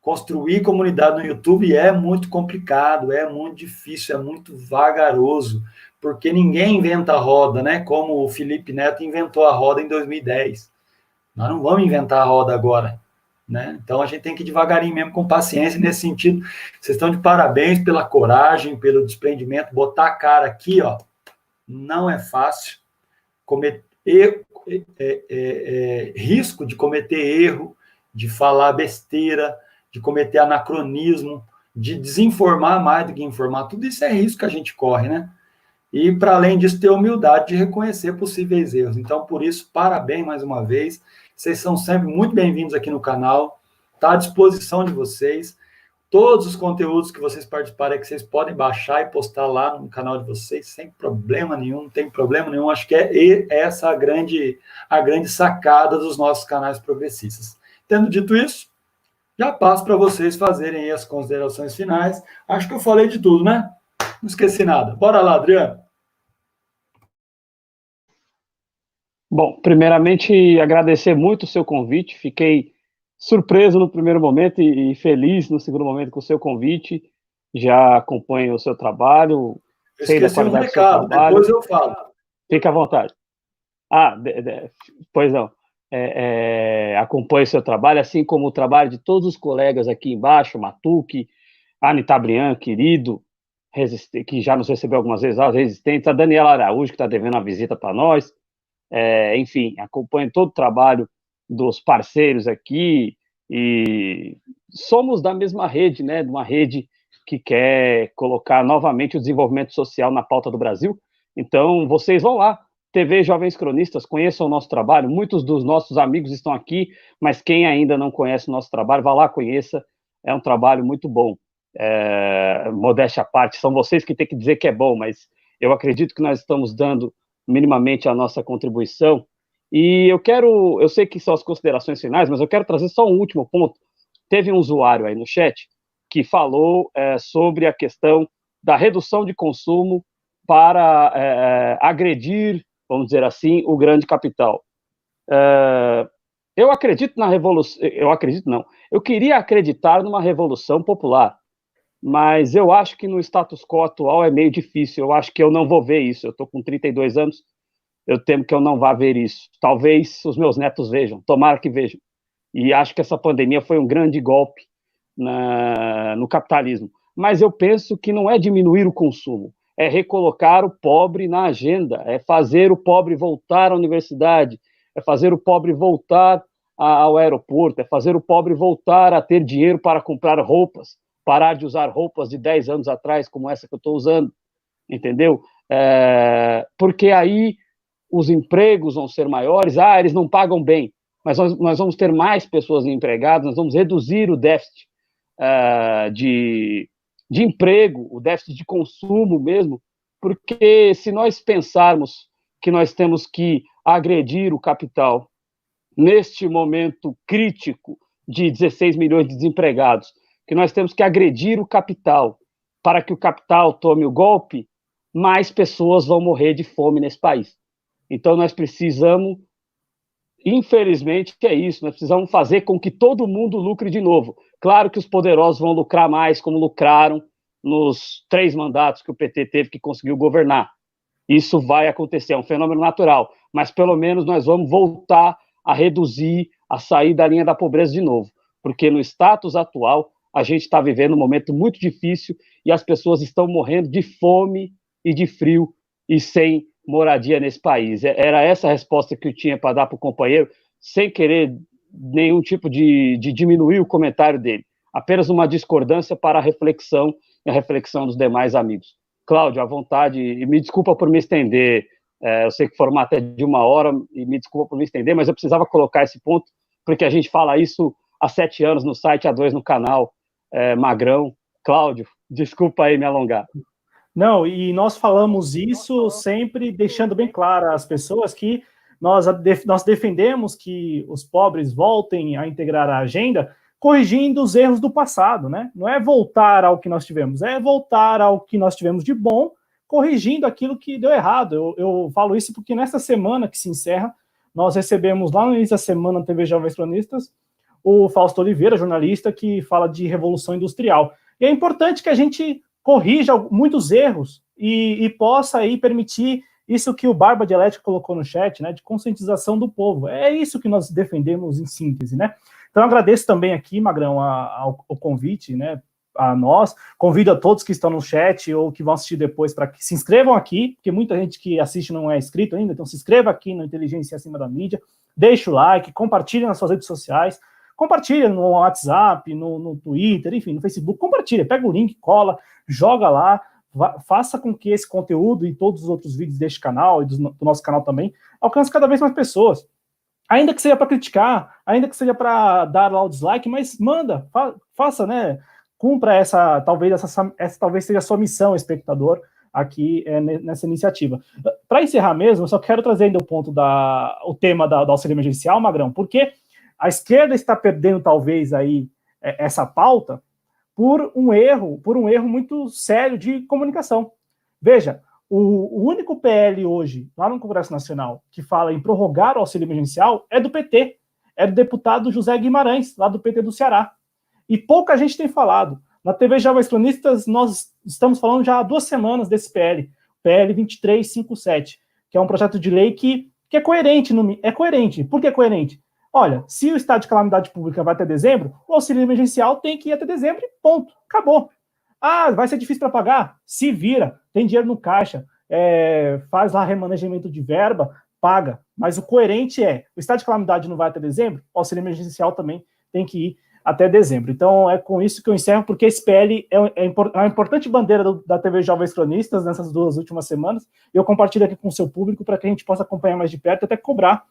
Construir comunidade no YouTube é muito complicado, é muito difícil, é muito vagaroso, porque ninguém inventa a roda, né? Como o Felipe Neto inventou a roda em 2010. Nós não vamos inventar a roda agora, né? Então a gente tem que ir devagarinho mesmo, com paciência. Nesse sentido, vocês estão de parabéns pela coragem, pelo desprendimento, botar a cara aqui, ó, não é fácil. Risco de cometer erro, de falar besteira, de cometer anacronismo, de desinformar mais do que informar, tudo isso é risco que a gente corre, né? E, para além disso, ter humildade de reconhecer possíveis erros. Então, por isso, parabéns mais uma vez. Vocês são sempre muito bem-vindos aqui no canal. Está à disposição de vocês. Todos os conteúdos que vocês participarem, que vocês podem baixar e postar lá no canal de vocês, sem problema nenhum, não tem problema nenhum. Acho que é essa a grande sacada dos nossos canais progressistas. Tendo dito isso, já passo para vocês fazerem aí as considerações finais. Acho que eu falei de tudo, né? Não esqueci nada. Bora lá, Adriano. Bom, primeiramente, agradecer muito o seu convite. Fiquei surpreso no primeiro momento e feliz no segundo momento com o seu convite. Já acompanho o seu trabalho. Eu esqueci um recado, depois eu falo. Fique à vontade. Pois não. Acompanho o seu trabalho, assim como o trabalho de todos os colegas aqui embaixo, Matuque, Anita Brian, querido, que já nos recebeu algumas vezes, as Resistentes, a Daniela Araújo, que está devendo uma visita para nós. Enfim, acompanho todo o trabalho dos parceiros aqui e somos da mesma rede, né? De uma rede que quer colocar novamente o desenvolvimento social na pauta do Brasil. Então, vocês vão lá, TV Jovens Cronistas, conheçam o nosso trabalho. Muitos dos nossos amigos estão aqui, mas quem ainda não conhece o nosso trabalho, vá lá, conheça. É um trabalho muito bom. Modéstia à parte, são vocês que têm que dizer que é bom, mas eu acredito que nós estamos dando minimamente a nossa contribuição. E eu sei que são as considerações finais, mas eu quero trazer só um último ponto. Teve um usuário aí no chat que falou sobre a questão da redução de consumo para agredir, vamos dizer assim, o grande capital. Eu acredito na revolução, eu queria acreditar numa revolução popular, mas eu acho que no status quo atual é meio difícil. Eu acho que eu não vou ver isso. Eu estou com 32 anos, eu temo que eu não vá ver isso. Talvez os meus netos vejam, tomara que vejam. E acho que essa pandemia foi um grande golpe no capitalismo. Mas eu penso que não é diminuir o consumo, é recolocar o pobre na agenda, é fazer o pobre voltar à universidade, é fazer o pobre voltar ao aeroporto, é fazer o pobre voltar a ter dinheiro para comprar roupas, parar de usar roupas de 10 anos atrás, como essa que eu estou usando, entendeu? Porque aí os empregos vão ser maiores, eles não pagam bem, mas nós vamos ter mais pessoas empregadas, nós vamos reduzir o déficit de emprego, o déficit de consumo mesmo, porque se nós pensarmos que nós temos que agredir o capital neste momento crítico de 16 milhões de desempregados, que nós temos que agredir o capital para que o capital tome o golpe, mais pessoas vão morrer de fome nesse país. Então, nós precisamos, infelizmente, é isso, nós precisamos fazer com que todo mundo lucre de novo. Claro que os poderosos vão lucrar mais, como lucraram nos 3 mandatos que o PT teve que conseguiu governar. Isso vai acontecer, é um fenômeno natural, mas pelo menos nós vamos voltar a reduzir, a sair da linha da pobreza de novo, porque no status atual, a gente está vivendo um momento muito difícil e as pessoas estão morrendo de fome e de frio e sem moradia nesse país. Era essa a resposta que eu tinha para dar para o companheiro, sem querer nenhum tipo de diminuir o comentário dele. apenas uma discordância para a reflexão e a reflexão dos demais amigos. Cláudio, à vontade, e me desculpa por me estender, eu sei que o formato é de 1 hora, e me desculpa por me estender, mas eu precisava colocar esse ponto, porque a gente fala isso há 7 anos no site, há 2 no canal, Magrão. Cláudio, desculpa aí me alongar. Não, e nós falamos isso sempre deixando bem claro às pessoas que nós defendemos que os pobres voltem a integrar a agenda, corrigindo os erros do passado, né? Não é voltar ao que nós tivemos, é voltar ao que nós tivemos de bom, corrigindo aquilo que deu errado. Eu falo isso porque nessa semana que se encerra, nós recebemos lá no início da semana na TV Jovens Cronistas o Fausto Oliveira, jornalista, que fala de revolução industrial. E é importante que a gente corrija muitos erros e possa aí permitir isso que o Barba Dialética colocou no chat, né, de conscientização do povo. É isso que nós defendemos em síntese, né? Então, eu agradeço também aqui, Magrão, ao convite, né, a nós. Convido a todos que estão no chat ou que vão assistir depois para que se inscrevam aqui, porque muita gente que assiste não é inscrito ainda, então se inscreva aqui no Inteligência Acima da Mídia, deixe o like, compartilhe nas suas redes sociais, compartilha no WhatsApp, no Twitter, enfim, no Facebook, compartilha, pega o link, cola, joga lá, faça com que esse conteúdo e todos os outros vídeos deste canal e do nosso canal também alcance cada vez mais pessoas. Ainda que seja para criticar, ainda que seja para dar lá o dislike, mas manda, faça, né? Cumpra essa talvez seja a sua missão, espectador, aqui nessa iniciativa. Para encerrar mesmo, eu só quero trazer ainda o tema do auxílio emergencial, Magrão, porque a esquerda está perdendo talvez aí essa pauta por um erro muito sério de comunicação. Veja, o único PL hoje, lá no Congresso Nacional, que fala em prorrogar o auxílio emergencial é do PT, é do deputado José Guimarães, lá do PT do Ceará. E pouca gente tem falado. Na TV Jovens Cronistas, nós estamos falando já há 2 semanas desse PL 2357, que é um projeto de lei que é coerente. É coerente. Por que é coerente? Olha, se o estado de calamidade pública vai até dezembro, o auxílio emergencial tem que ir até dezembro e ponto. Acabou. Ah, vai ser difícil para pagar? Se vira, tem dinheiro no caixa, faz lá remanejamento de verba, paga. Mas o coerente o estado de calamidade não vai até dezembro, o auxílio emergencial também tem que ir até dezembro. Então, é com isso que eu encerro, porque esse PL é uma importante bandeira da TV Jovens Cronistas nessas 2 últimas semanas, e eu compartilho aqui com o seu público para que a gente possa acompanhar mais de perto e até cobrar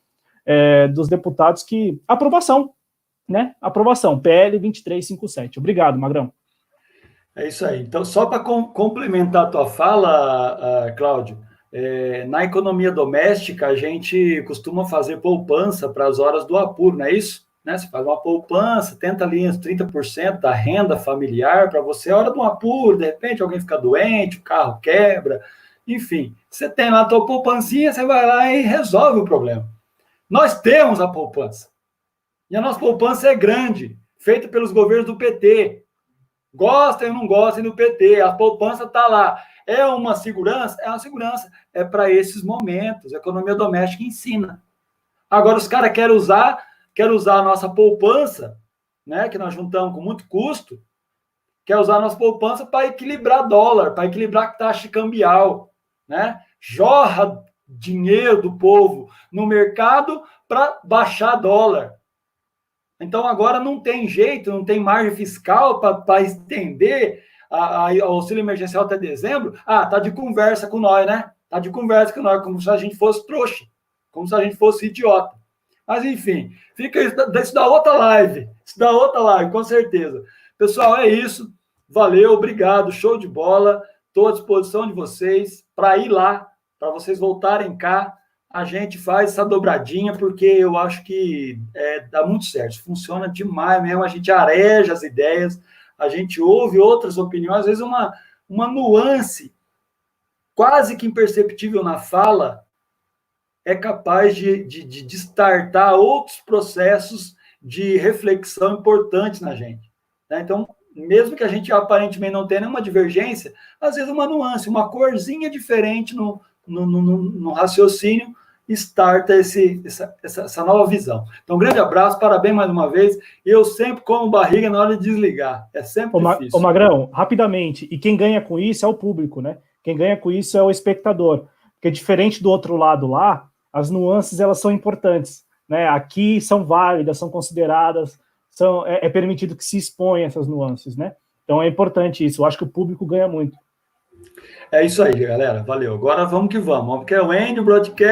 dos deputados que... Aprovação, né? Aprovação, PL 2357. Obrigado, Magrão. É isso aí. Então, só para complementar a tua fala, Cláudio, na economia doméstica, a gente costuma fazer poupança para as horas do apuro, não é isso? Né? Você faz uma poupança, tenta ali uns 30% da renda familiar para você, a hora do apuro, de repente alguém fica doente, o carro quebra, enfim. Você tem lá a tua poupancinha, você vai lá e resolve o problema. Nós temos a poupança. E a nossa poupança é grande, feita pelos governos do PT. Gostem ou não gostem do PT, a poupança está lá. É uma segurança? É uma segurança. É para esses momentos. A economia doméstica ensina. Agora, os caras querem usar a nossa poupança, né, que nós juntamos com muito custo, quer usar a nossa poupança para equilibrar dólar, para equilibrar taxa cambial, né? Jorra dinheiro do povo no mercado para baixar dólar. Então, agora não tem jeito, não tem margem fiscal para estender o auxílio emergencial até dezembro. Ah, tá de conversa com nós, né? Tá de conversa com nós, como se a gente fosse trouxa, como se a gente fosse idiota. Mas, enfim, fica isso da outra live. Isso da outra live, com certeza. Pessoal, é isso. Valeu, obrigado, show de bola. Estou à disposição de vocês para ir lá, para vocês voltarem cá. A gente faz essa dobradinha, porque eu acho que dá muito certo. Funciona demais mesmo. A gente areja as ideias, a gente ouve outras opiniões, às vezes uma nuance quase que imperceptível na fala é capaz de destartar outros processos de reflexão importantes na gente. Né? Então, mesmo que a gente aparentemente não tenha nenhuma divergência, às vezes uma nuance, uma corzinha diferente no raciocínio, starta essa nova visão. Então, um grande abraço, parabéns mais uma vez. Eu sempre como barriga na hora de desligar. É sempre difícil. Ô Magrão, rapidamente, e quem ganha com isso é o público, né? Quem ganha com isso é o espectador. Porque diferente do outro lado lá, as nuances, elas são importantes, né? Aqui são válidas, são consideradas, é permitido que se exponha essas nuances, né? Então é importante isso. Eu acho que o público ganha muito. É isso aí, galera. Valeu. Agora vamos que vamos. Porque é o End Broadcast.